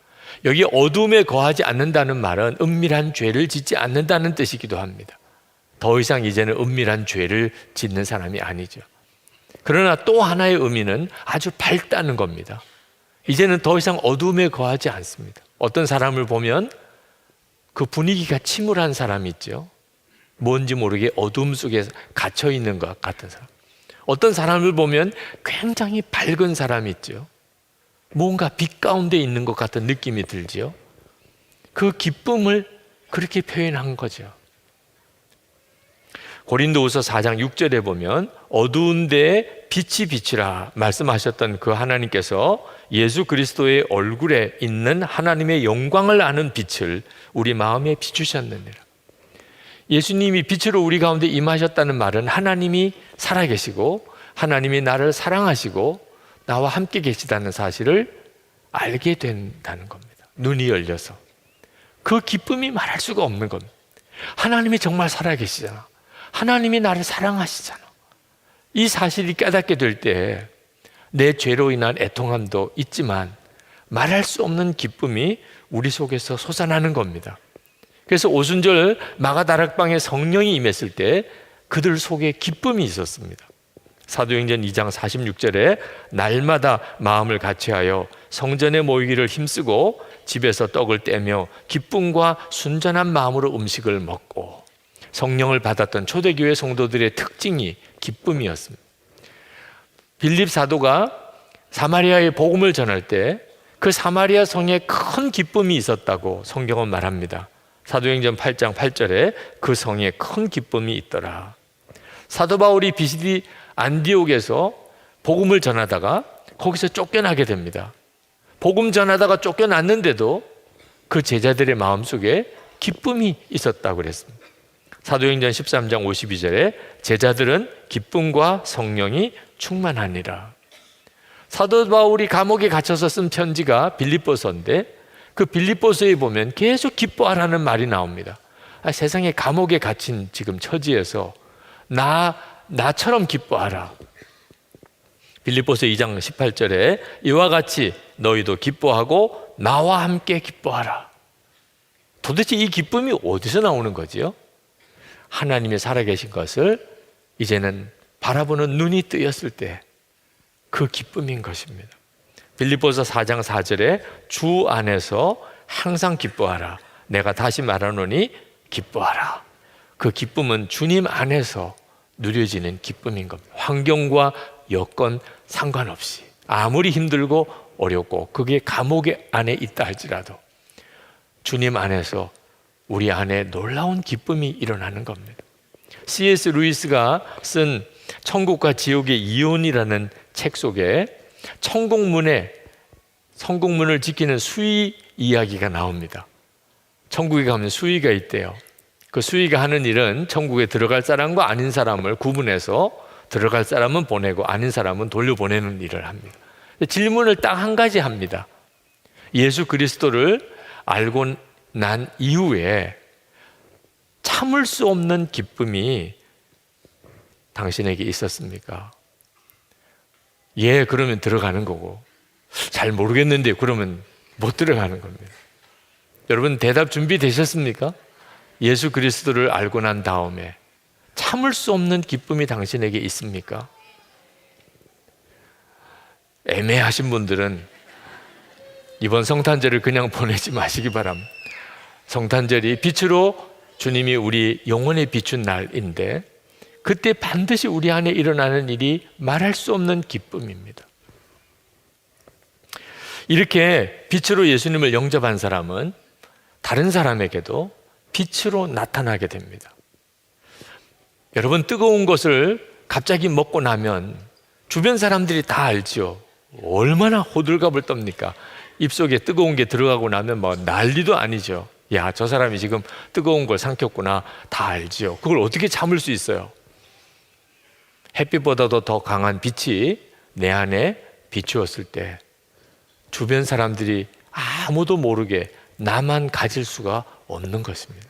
여기 어두움에 거하지 않는다는 말은 은밀한 죄를 짓지 않는다는 뜻이기도 합니다. 더 이상 이제는 은밀한 죄를 짓는 사람이 아니죠. 그러나 또 하나의 의미는 아주 밝다는 겁니다. 이제는 더 이상 어두움에 거하지 않습니다. 어떤 사람을 보면 그 분위기가 침울한 사람이 있죠. 뭔지 모르게 어둠 속에 갇혀 있는 것 같은 사람. 어떤 사람을 보면 굉장히 밝은 사람이 있죠. 뭔가 빛 가운데 있는 것 같은 느낌이 들지요. 그 기쁨을 그렇게 표현한 거죠. 고린도후서 4장 6절에 보면 어두운 데에 빛이 비치라 말씀하셨던 그 하나님께서 예수 그리스도의 얼굴에 있는 하나님의 영광을 아는 빛을 우리 마음에 비추셨느니라. 예수님이 빛으로 우리 가운데 임하셨다는 말은 하나님이 살아계시고 하나님이 나를 사랑하시고 나와 함께 계시다는 사실을 알게 된다는 겁니다. 눈이 열려서 그 기쁨이 말할 수가 없는 겁니다. 하나님이 정말 살아계시잖아. 하나님이 나를 사랑하시잖아. 이 사실이 깨닫게 될 때 내 죄로 인한 애통함도 있지만 말할 수 없는 기쁨이 우리 속에서 솟아나는 겁니다. 그래서 오순절 마가다락방에 성령이 임했을 때 그들 속에 기쁨이 있었습니다. 사도행전 2장 46절에 날마다 마음을 같이하여 성전에 모이기를 힘쓰고 집에서 떡을 떼며 기쁨과 순전한 마음으로 음식을 먹고. 성령을 받았던 초대교회 성도들의 특징이 기쁨이었습니다. 빌립 사도가 사마리아에 복음을 전할 때 그 사마리아 성에 큰 기쁨이 있었다고 성경은 말합니다. 사도행전 8장 8절에 그 성에 큰 기쁨이 있더라. 사도 바울이 비시디 안디옥에서 복음을 전하다가 거기서 쫓겨나게 됩니다. 복음 전하다가 쫓겨났는데도 그 제자들의 마음속에 기쁨이 있었다고 그랬습니다. 사도행전 13장 52절에 제자들은 기쁨과 성령이 충만하니라. 사도 바울이 감옥에 갇혀서 쓴 편지가 빌립보서인데 그 빌립보서에 보면 계속 기뻐하라는 말이 나옵니다. 세상에 감옥에 갇힌 지금 처지에서 나처럼 기뻐하라. 빌립보서 2장 18절에 이와 같이 너희도 기뻐하고 나와 함께 기뻐하라. 도대체 이 기쁨이 어디서 나오는 거지요? 하나님이 살아계신 것을 이제는 바라보는 눈이 뜨였을 때 그 기쁨인 것입니다. 빌립보서 4장 4절에 주 안에서 항상 기뻐하라. 내가 다시 말하노니 기뻐하라. 그 기쁨은 주님 안에서 누려지는 기쁨인 겁니다. 환경과 여건 상관없이 아무리 힘들고 어렵고 그게 감옥 안에 있다 할지라도 주님 안에서 우리 안에 놀라운 기쁨이 일어나는 겁니다. C.S. 루이스가 쓴 천국과 지옥의 이혼이라는 책 속에 천국문을 지키는 수의 이야기가 나옵니다. 천국에 가면 수의가 있대요. 그 수의가 하는 일은 천국에 들어갈 사람과 아닌 사람을 구분해서 들어갈 사람은 보내고 아닌 사람은 돌려보내는 일을 합니다. 질문을 딱 한 가지 합니다. 예수 그리스도를 알고 난 이후에 참을 수 없는 기쁨이 당신에게 있었습니까? 예, 그러면 들어가는 거고, 잘 모르겠는데 그러면 못 들어가는 겁니다. 여러분, 대답 준비되셨습니까? 예수 그리스도를 알고 난 다음에 참을 수 없는 기쁨이 당신에게 있습니까? 애매하신 분들은 이번 성탄절을 그냥 보내지 마시기 바랍니다. 성탄절이 빛으로 주님이 우리 영혼에 비춘 날인데, 그때 반드시 우리 안에 일어나는 일이 말할 수 없는 기쁨입니다. 이렇게 빛으로 예수님을 영접한 사람은 다른 사람에게도 빛으로 나타나게 됩니다. 여러분, 뜨거운 것을 갑자기 먹고 나면 주변 사람들이 다 알죠. 얼마나 호들갑을 떱니까? 입속에 뜨거운 게 들어가고 나면 뭐 난리도 아니죠. 야, 저 사람이 지금 뜨거운 걸 삼켰구나. 다 알죠. 그걸 어떻게 참을 수 있어요? 햇빛보다도 더 강한 빛이 내 안에 비추었을 때 주변 사람들이 아무도 모르게 나만 가질 수가 없는 것입니다.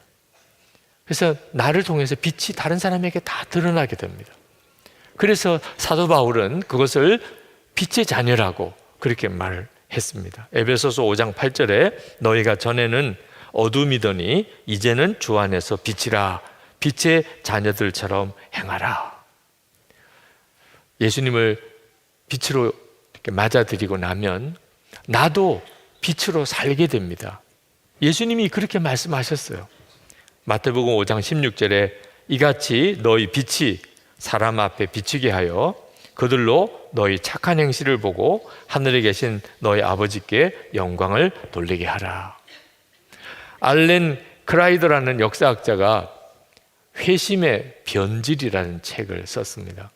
그래서 나를 통해서 빛이 다른 사람에게 다 드러나게 됩니다. 그래서 사도 바울은 그것을 빛의 자녀라고 그렇게 말했습니다. 에베소서 5장 8절에 너희가 전에는 어둠이더니 이제는 주 안에서 빛이라, 빛의 자녀들처럼 행하라. 예수님을 빛으로 이렇게 맞아들이고 나면 나도 빛으로 살게 됩니다. 예수님이 그렇게 말씀하셨어요. 마태복음 5장 16절에 이같이 너희 빛이 사람 앞에 비치게 하여 그들로 너희 착한 행실을 보고 하늘에 계신 너희 아버지께 영광을 돌리게 하라. 알렌 크라이더라는 역사학자가 회심의 변질이라는 책을 썼습니다.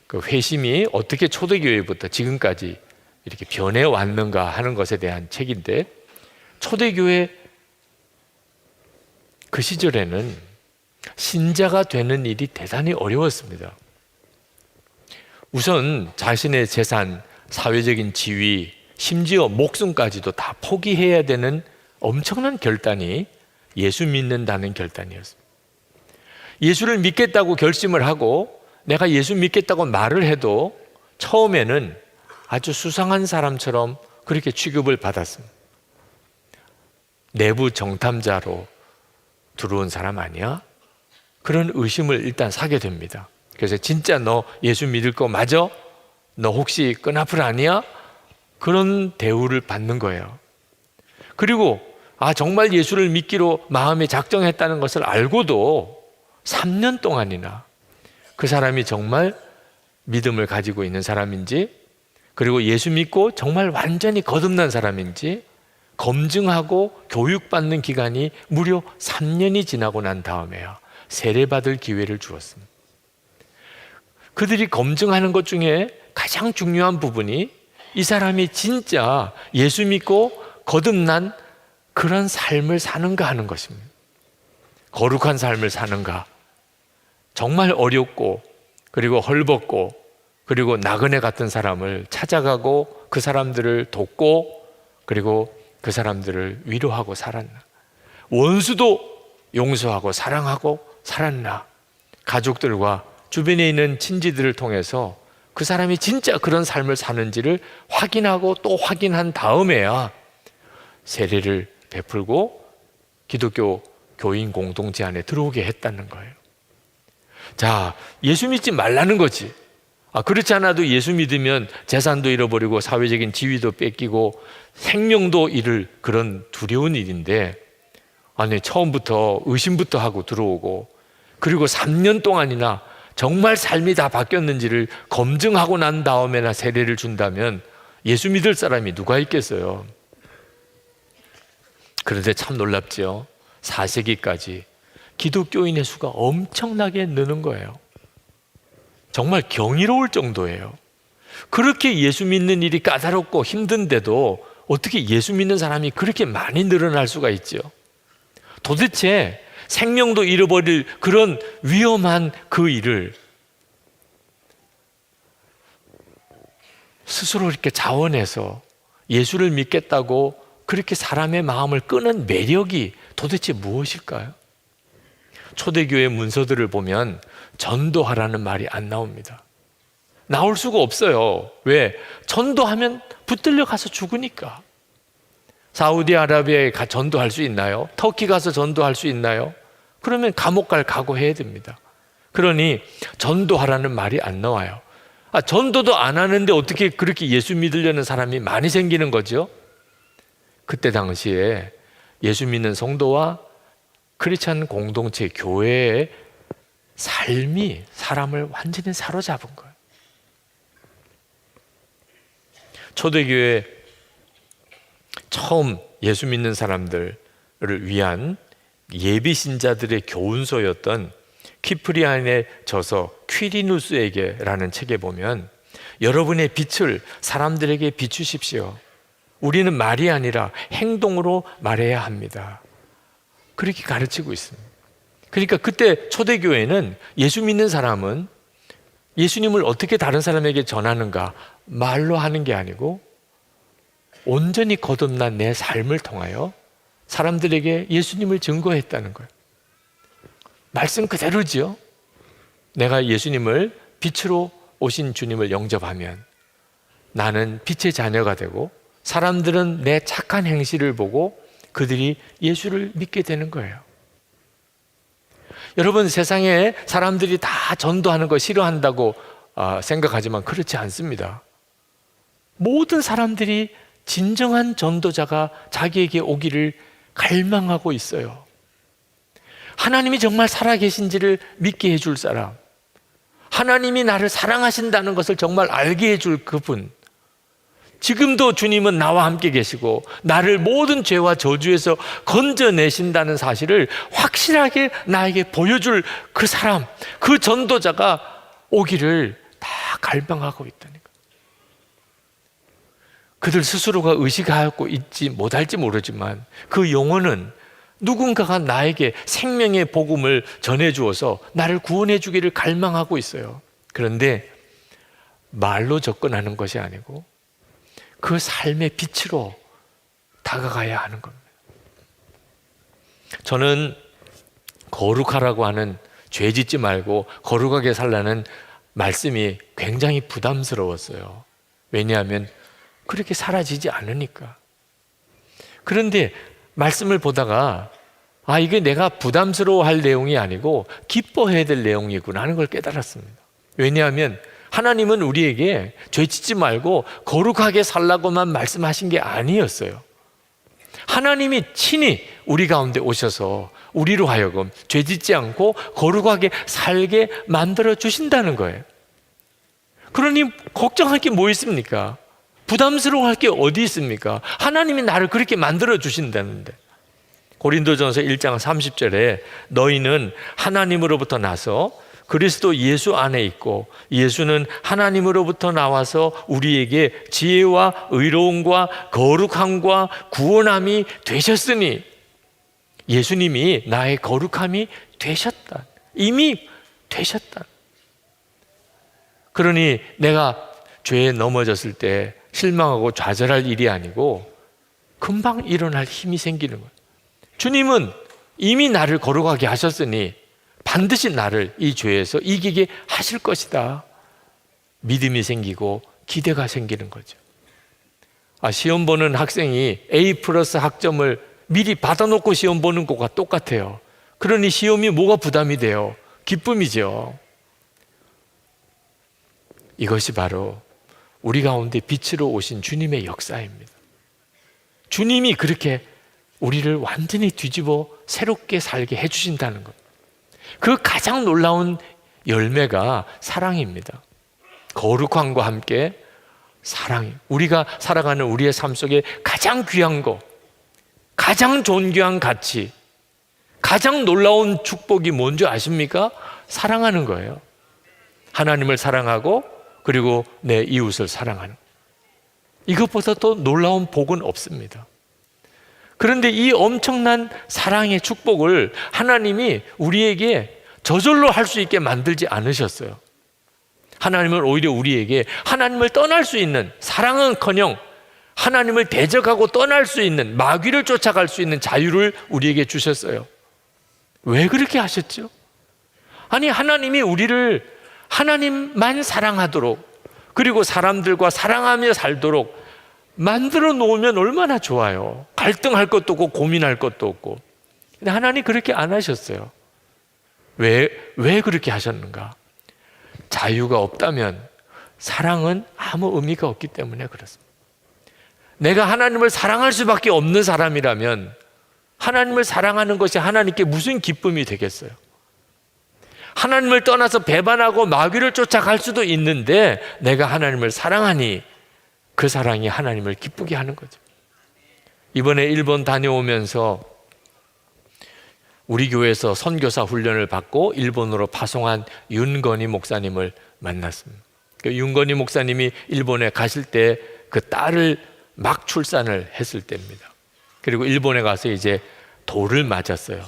그 회심이 어떻게 초대교회부터 지금까지 이렇게 변해왔는가 하는 것에 대한 책인데, 초대교회 그 시절에는 신자가 되는 일이 대단히 어려웠습니다. 우선 자신의 재산, 사회적인 지위, 심지어 목숨까지도 다 포기해야 되는 엄청난 결단이 예수 믿는다는 결단이었습니다. 예수를 믿겠다고 결심을 하고 내가 예수 믿겠다고 말을 해도 처음에는 아주 수상한 사람처럼 그렇게 취급을 받았습니다. 내부 정탐자로 들어온 사람 아니야? 그런 의심을 일단 사게 됩니다. 그래서 진짜 너 예수 믿을 거 맞아? 너 혹시 끈앞을 아니야? 그런 대우를 받는 거예요. 그리고 정말 예수를 믿기로 마음에 작정했다는 것을 알고도 3년 동안이나 그 사람이 정말 믿음을 가지고 있는 사람인지, 그리고 예수 믿고 정말 완전히 거듭난 사람인지 검증하고 교육받는 기간이 무려 3년이 지나고 난 다음에야 세례받을 기회를 주었습니다. 그들이 검증하는 것 중에 가장 중요한 부분이 이 사람이 진짜 예수 믿고 거듭난 그런 삶을 사는가 하는 것입니다. 거룩한 삶을 사는가, 정말 어렵고 그리고 헐벗고 그리고 나그네 같은 사람을 찾아가고 그 사람들을 돕고 그리고 그 사람들을 위로하고 살았나, 원수도 용서하고 사랑하고 살았나, 가족들과 주변에 있는 친지들을 통해서 그 사람이 진짜 그런 삶을 사는지를 확인하고 또 확인한 다음에야 세례를 베풀고 기독교 교인 공동체 안에 들어오게 했다는 거예요. 자, 예수 믿지 말라는 거지. 그렇지 않아도 예수 믿으면 재산도 잃어버리고 사회적인 지위도 뺏기고 생명도 잃을 그런 두려운 일인데, 처음부터 의심부터 하고 들어오고 그리고 3년 동안이나 정말 삶이 다 바뀌었는지를 검증하고 난 다음에나 세례를 준다면 예수 믿을 사람이 누가 있겠어요? 그런데 참 놀랍죠. 4세기까지 기독교인의 수가 엄청나게 느는 거예요. 정말 경이로울 정도예요. 그렇게 예수 믿는 일이 까다롭고 힘든데도 어떻게 예수 믿는 사람이 그렇게 많이 늘어날 수가 있죠? 도대체 생명도 잃어버릴 그런 위험한 그 일을 스스로 이렇게 자원해서 예수를 믿겠다고 그렇게 사람의 마음을 끄는 매력이 도대체 무엇일까요? 초대교회 문서들을 보면 전도하라는 말이 안 나옵니다. 나올 수가 없어요. 왜? 전도하면 붙들려 가서 죽으니까. 사우디아라비아에 전도할 수 있나요? 터키 가서 전도할 수 있나요? 그러면 감옥 갈 각오해야 됩니다. 그러니 전도하라는 말이 안 나와요. 전도도 안 하는데 어떻게 그렇게 예수 믿으려는 사람이 많이 생기는 거죠? 그때 당시에 예수 믿는 성도와 크리스찬 공동체 교회의 삶이 사람을 완전히 사로잡은 거예요. 초대교회 처음 예수 믿는 사람들을 위한 예비 신자들의 교훈서였던 키프리안의 저서 퀴리누스에게라는 책에 보면 여러분의 빛을 사람들에게 비추십시오. 우리는 말이 아니라 행동으로 말해야 합니다. 그렇게 가르치고 있습니다. 그러니까 그때 초대교회는 예수 믿는 사람은 예수님을 어떻게 다른 사람에게 전하는가 말로 하는 게 아니고 온전히 거듭난 내 삶을 통하여 사람들에게 예수님을 증거했다는 거예요. 말씀 그대로지요. 내가 예수님을 빛으로 오신 주님을 영접하면 나는 빛의 자녀가 되고 사람들은 내 착한 행실을 보고 그들이 예수를 믿게 되는 거예요. 여러분, 세상에 사람들이 다 전도하는 거 싫어한다고 생각하지만 그렇지 않습니다. 모든 사람들이 진정한 전도자가 자기에게 오기를 갈망하고 있어요. 하나님이 정말 살아계신지를 믿게 해줄 사람, 하나님이 나를 사랑하신다는 것을 정말 알게 해줄 그분, 지금도 주님은 나와 함께 계시고 나를 모든 죄와 저주에서 건져내신다는 사실을 확실하게 나에게 보여줄 그 사람, 그 전도자가 오기를 다 갈망하고 있다니까. 그들 스스로가 의식하고 있지 못할지 모르지만 그 영혼은 누군가가 나에게 생명의 복음을 전해주어서 나를 구원해 주기를 갈망하고 있어요. 그런데 말로 접근하는 것이 아니고 그 삶의 빛으로 다가가야 하는 겁니다. 저는 거룩하라고 하는, 죄 짓지 말고 거룩하게 살라는 말씀이 굉장히 부담스러웠어요. 왜냐하면 그렇게 사라지지 않으니까. 그런데 말씀을 보다가 이게 내가 부담스러워할 내용이 아니고 기뻐해야 될 내용이구나 하는 걸 깨달았습니다. 왜냐하면 하나님은 우리에게 죄 짓지 말고 거룩하게 살라고만 말씀하신 게 아니었어요. 하나님이 친히 우리 가운데 오셔서 우리로 하여금 죄 짓지 않고 거룩하게 살게 만들어 주신다는 거예요. 그러니 걱정할 게 뭐 있습니까? 부담스러워할 게 어디 있습니까? 하나님이 나를 그렇게 만들어 주신다는데. 고린도전서 1장 30절에 너희는 하나님으로부터 나서 그리스도 예수 안에 있고 예수는 하나님으로부터 나와서 우리에게 지혜와 의로움과 거룩함과 구원함이 되셨으니, 예수님이 나의 거룩함이 되셨다. 이미 되셨다. 그러니 내가 죄에 넘어졌을 때 실망하고 좌절할 일이 아니고 금방 일어날 힘이 생기는 거예요. 주님은 이미 나를 거룩하게 하셨으니 반드시 나를 이 죄에서 이기게 하실 것이다. 믿음이 생기고 기대가 생기는 거죠. 시험 보는 학생이 A+ 학점을 미리 받아놓고 시험 보는 것과 똑같아요. 그러니 시험이 뭐가 부담이 돼요? 기쁨이죠. 이것이 바로 우리 가운데 빛으로 오신 주님의 역사입니다. 주님이 그렇게 우리를 완전히 뒤집어 새롭게 살게 해주신다는 것. 그 가장 놀라운 열매가 사랑입니다. 거룩함과 함께 사랑이, 우리가 살아가는 우리의 삶 속에 가장 귀한 것, 가장 존귀한 가치, 가장 놀라운 축복이 뭔지 아십니까? 사랑하는 거예요. 하나님을 사랑하고 그리고 내 이웃을 사랑하는, 이것보다 더 놀라운 복은 없습니다. 그런데 이 엄청난 사랑의 축복을 하나님이 우리에게 저절로 할 수 있게 만들지 않으셨어요. 하나님은 오히려 우리에게 하나님을 떠날 수 있는, 사랑은커녕 하나님을 대적하고 떠날 수 있는, 마귀를 쫓아갈 수 있는 자유를 우리에게 주셨어요. 왜 그렇게 하셨죠? 아니, 하나님이 우리를 하나님만 사랑하도록, 그리고 사람들과 사랑하며 살도록 만들어 놓으면 얼마나 좋아요. 갈등할 것도 없고 고민할 것도 없고. 근데 하나님 그렇게 안 하셨어요. 왜 그렇게 하셨는가? 자유가 없다면 사랑은 아무 의미가 없기 때문에 그렇습니다. 내가 하나님을 사랑할 수밖에 없는 사람이라면 하나님을 사랑하는 것이 하나님께 무슨 기쁨이 되겠어요? 하나님을 떠나서 배반하고 마귀를 쫓아갈 수도 있는데 내가 하나님을 사랑하니 그 사랑이 하나님을 기쁘게 하는 거죠. 이번에 일본 다녀오면서 우리 교회에서 선교사 훈련을 받고 일본으로 파송한 윤건희 목사님을 만났습니다. 그 윤건희 목사님이 일본에 가실 때 그 딸을 막 출산을 했을 때입니다. 그리고 일본에 가서 이제 돌을 맞았어요.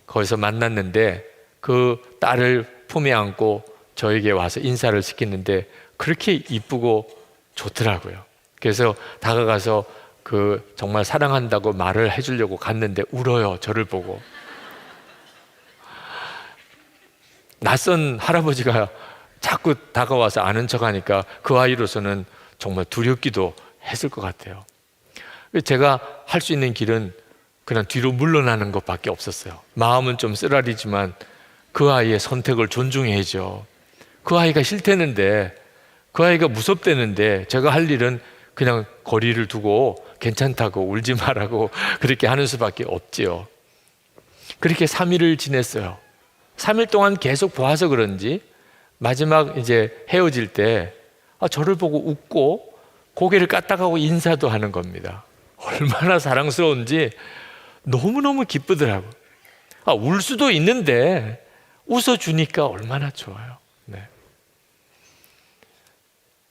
거기서 만났는데 그 딸을 품에 안고 저에게 와서 인사를 시키는데 그렇게 이쁘고 좋더라고요. 그래서 다가가서 그 정말 사랑한다고 말을 해주려고 갔는데 울어요. 저를 보고. 낯선 할아버지가 자꾸 다가와서 아는 척하니까 그 아이로서는 정말 두렵기도 했을 것 같아요. 제가 할 수 있는 길은 그냥 뒤로 물러나는 것밖에 없었어요. 마음은 좀 쓰라리지만 그 아이의 선택을 존중해야죠. 그 아이가 싫대는데, 그 아이가 무섭대는데 제가 할 일은 그냥 거리를 두고 괜찮다고 울지 말라고 그렇게 하는 수밖에 없지요. 그렇게 3일을 지냈어요. 3일 동안 계속 보아서 그런지 마지막 이제 헤어질 때 저를 보고 웃고 고개를 까딱하고 인사도 하는 겁니다. 얼마나 사랑스러운지 너무너무 기쁘더라고요. 울 수도 있는데 웃어주니까 얼마나 좋아요. 네.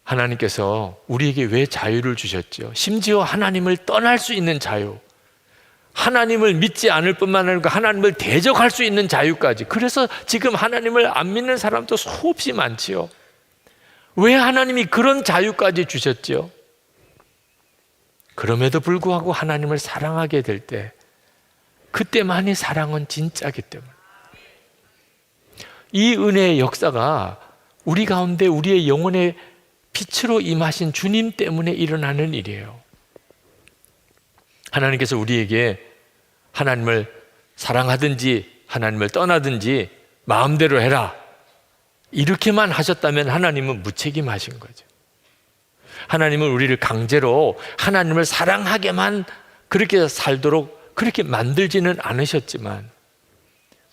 하나님께서 우리에게 왜 자유를 주셨죠? 심지어 하나님을 떠날 수 있는 자유, 하나님을 믿지 않을 뿐만 아니라 하나님을 대적할 수 있는 자유까지. 그래서 지금 하나님을 안 믿는 사람도 수없이 많지요. 왜 하나님이 그런 자유까지 주셨죠? 그럼에도 불구하고 하나님을 사랑하게 될 때 그때만이 사랑은 진짜기 때문에, 이 은혜의 역사가 우리 가운데 우리의 영혼의 빛으로 임하신 주님 때문에 일어나는 일이에요. 하나님께서 우리에게 하나님을 사랑하든지 하나님을 떠나든지 마음대로 해라 이렇게만 하셨다면 하나님은 무책임하신 거죠. 하나님은 우리를 강제로 하나님을 사랑하게만 그렇게 살도록 그렇게 만들지는 않으셨지만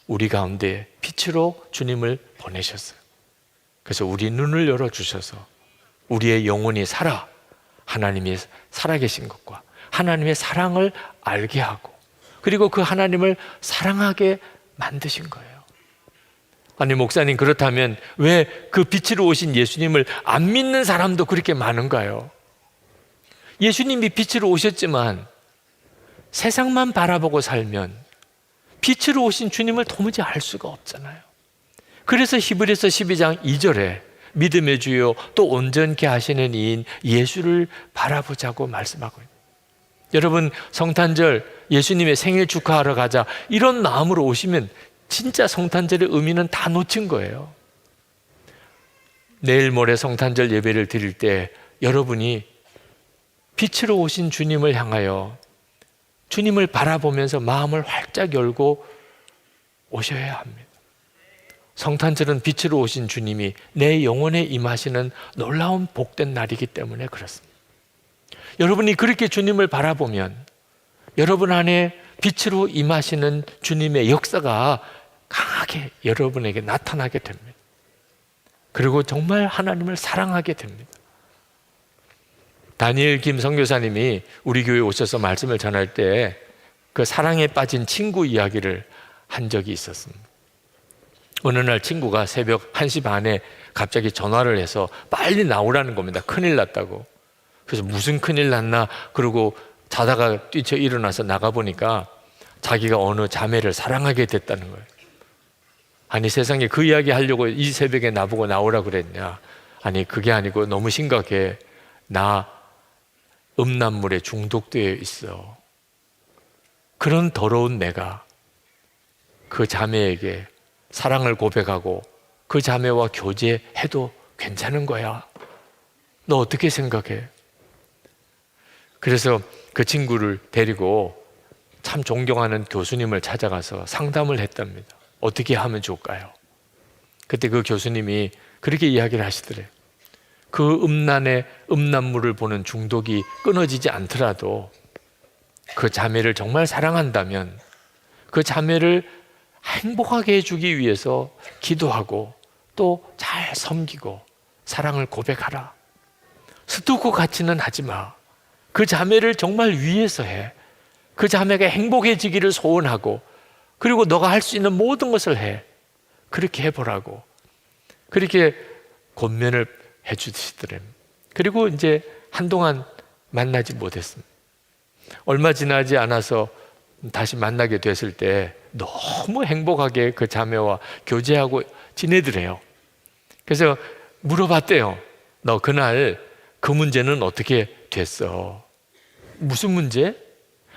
우리 가운데 빛으로 주님을 보내셨어요. 그래서 우리 눈을 열어주셔서 우리의 영혼이 살아 하나님이 살아계신 것과 하나님의 사랑을 알게 하고, 그리고 그 하나님을 사랑하게 만드신 거예요. 아니, 목사님, 그렇다면 왜 그 빛으로 오신 예수님을 안 믿는 사람도 그렇게 많은가요? 예수님이 빛으로 오셨지만 세상만 바라보고 살면 빛으로 오신 주님을 도무지 알 수가 없잖아요. 그래서 히브리서 12장 2절에 믿음의 주요 또 온전케 하시는 이인 예수를 바라보자고 말씀하고 있습니다. 여러분, 성탄절 예수님의 생일 축하하러 가자 이런 마음으로 오시면 진짜 성탄절의 의미는 다 놓친 거예요. 내일 모레 성탄절 예배를 드릴 때 여러분이 빛으로 오신 주님을 향하여 주님을 바라보면서 마음을 활짝 열고 오셔야 합니다. 성탄절은 빛으로 오신 주님이 내 영혼에 임하시는 놀라운 복된 날이기 때문에 그렇습니다. 여러분이 그렇게 주님을 바라보면 여러분 안에 빛으로 임하시는 주님의 역사가 강하게 여러분에게 나타나게 됩니다. 그리고 정말 하나님을 사랑하게 됩니다. 다니엘 김 선교사님이 우리 교회에 오셔서 말씀을 전할 때 그 사랑에 빠진 친구 이야기를 한 적이 있었습니다. 어느 날 친구가 새벽 1시 반에 갑자기 전화를 해서 빨리 나오라는 겁니다. 큰일 났다고. 그래서 무슨 큰일 났나 그러고 자다가 뛰쳐 일어나서 나가보니까 자기가 어느 자매를 사랑하게 됐다는 거예요. 아니, 세상에 그 이야기 하려고 이 새벽에 나보고 나오라 그랬냐. 아니, 그게 아니고 너무 심각해. 나 음란물에 중독되어 있어. 그런 더러운 내가 그 자매에게 사랑을 고백하고 그 자매와 교제해도 괜찮은 거야. 너 어떻게 생각해? 그래서 그 친구를 데리고 참 존경하는 교수님을 찾아가서 상담을 했답니다. 어떻게 하면 좋을까요? 그때 그 교수님이 그렇게 이야기를 하시더래요. 그 음란의 음란물을 보는 중독이 끊어지지 않더라도 그 자매를 정말 사랑한다면 그 자매를 행복하게 해주기 위해서 기도하고 또 잘 섬기고 사랑을 고백하라. 스토커 같이는 하지 마. 그 자매를 정말 위해서 해. 그 자매가 행복해지기를 소원하고 그리고 너가 할 수 있는 모든 것을 해. 그렇게 해보라고. 그렇게 권면을 해주시더래요. 그리고 이제 한동안 만나지 못했습니다. 얼마 지나지 않아서 다시 만나게 됐을 때 너무 행복하게 그 자매와 교제하고 지내더래요. 그래서 물어봤대요. 너 그날 그 문제는 어떻게 됐어? 무슨 문제?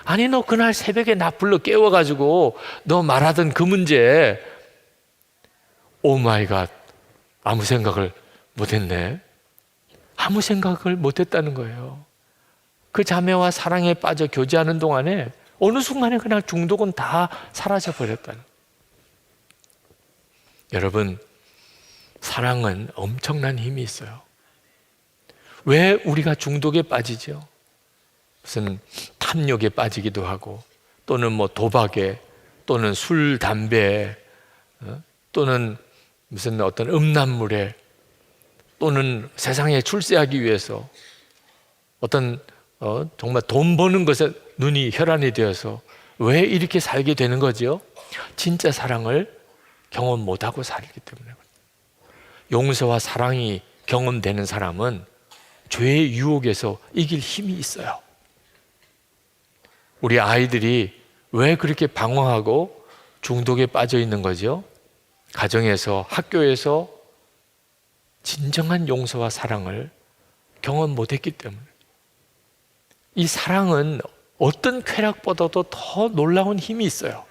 아니 너 그날 새벽에 나 불러 깨워가지고 너 말하던 그 문제. 오 마이 갓, 아무 생각을 못했네. 아무 생각을 못했다는 거예요. 그 자매와 사랑에 빠져 교제하는 동안에 어느 순간에 그냥 중독은 다 사라져 버렸다는. 여러분, 사랑은 엄청난 힘이 있어요. 왜 우리가 중독에 빠지죠? 무슨 탐욕에 빠지기도 하고 또는 뭐 도박에 또는 술, 담배 또는 무슨 어떤 음란물에 또는 세상에 출세하기 위해서 어떤 정말 돈 버는 것에 눈이 혈안이 되어서 왜 이렇게 살게 되는 거죠? 진짜 사랑을 경험 못하고 살기 때문에. 용서와 사랑이 경험되는 사람은 죄의 유혹에서 이길 힘이 있어요. 우리 아이들이 왜 그렇게 방황하고 중독에 빠져 있는 거죠? 가정에서, 학교에서 진정한 용서와 사랑을 경험 못했기 때문에. 이 사랑은 어떤 쾌락보다도 더 놀라운 힘이 있어요.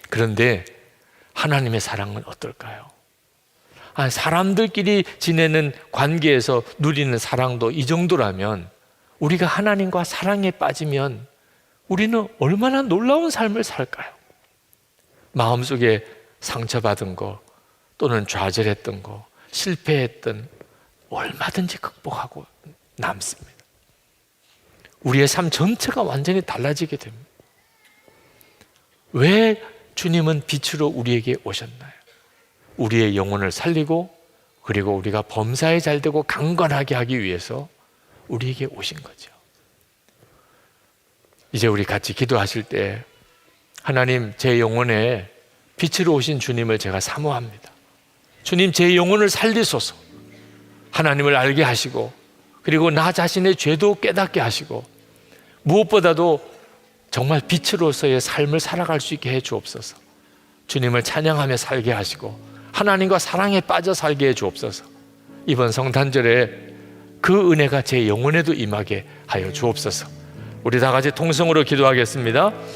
그런데 하나님의 사랑은 어떨까요? 사람들끼리 지내는 관계에서 누리는 사랑도 이 정도라면 우리가 하나님과 사랑에 빠지면 우리는 얼마나 놀라운 삶을 살까요? 마음속에 상처받은 거 또는 좌절했던 거, 실패했던 얼마든지 극복하고 남습니다. 우리의 삶 전체가 완전히 달라지게 됩니다. 왜 주님은 빛으로 우리에게 오셨나요? 우리의 영혼을 살리고 그리고 우리가 범사에 잘되고 강건하게 하기 위해서 우리에게 오신 거죠. 이제 우리 같이 기도하실 때 하나님, 제 영혼에 빛으로 오신 주님을 제가 사모합니다. 주님, 제 영혼을 살리소서. 하나님을 알게 하시고 그리고 나 자신의 죄도 깨닫게 하시고 무엇보다도 정말 빛으로서의 삶을 살아갈 수 있게 해 주옵소서. 주님을 찬양하며 살게 하시고 하나님과 사랑에 빠져 살게 해 주옵소서. 이번 성탄절에 그 은혜가 제 영혼에도 임하게 하여 주옵소서. 우리 다 같이 통성으로 기도하겠습니다.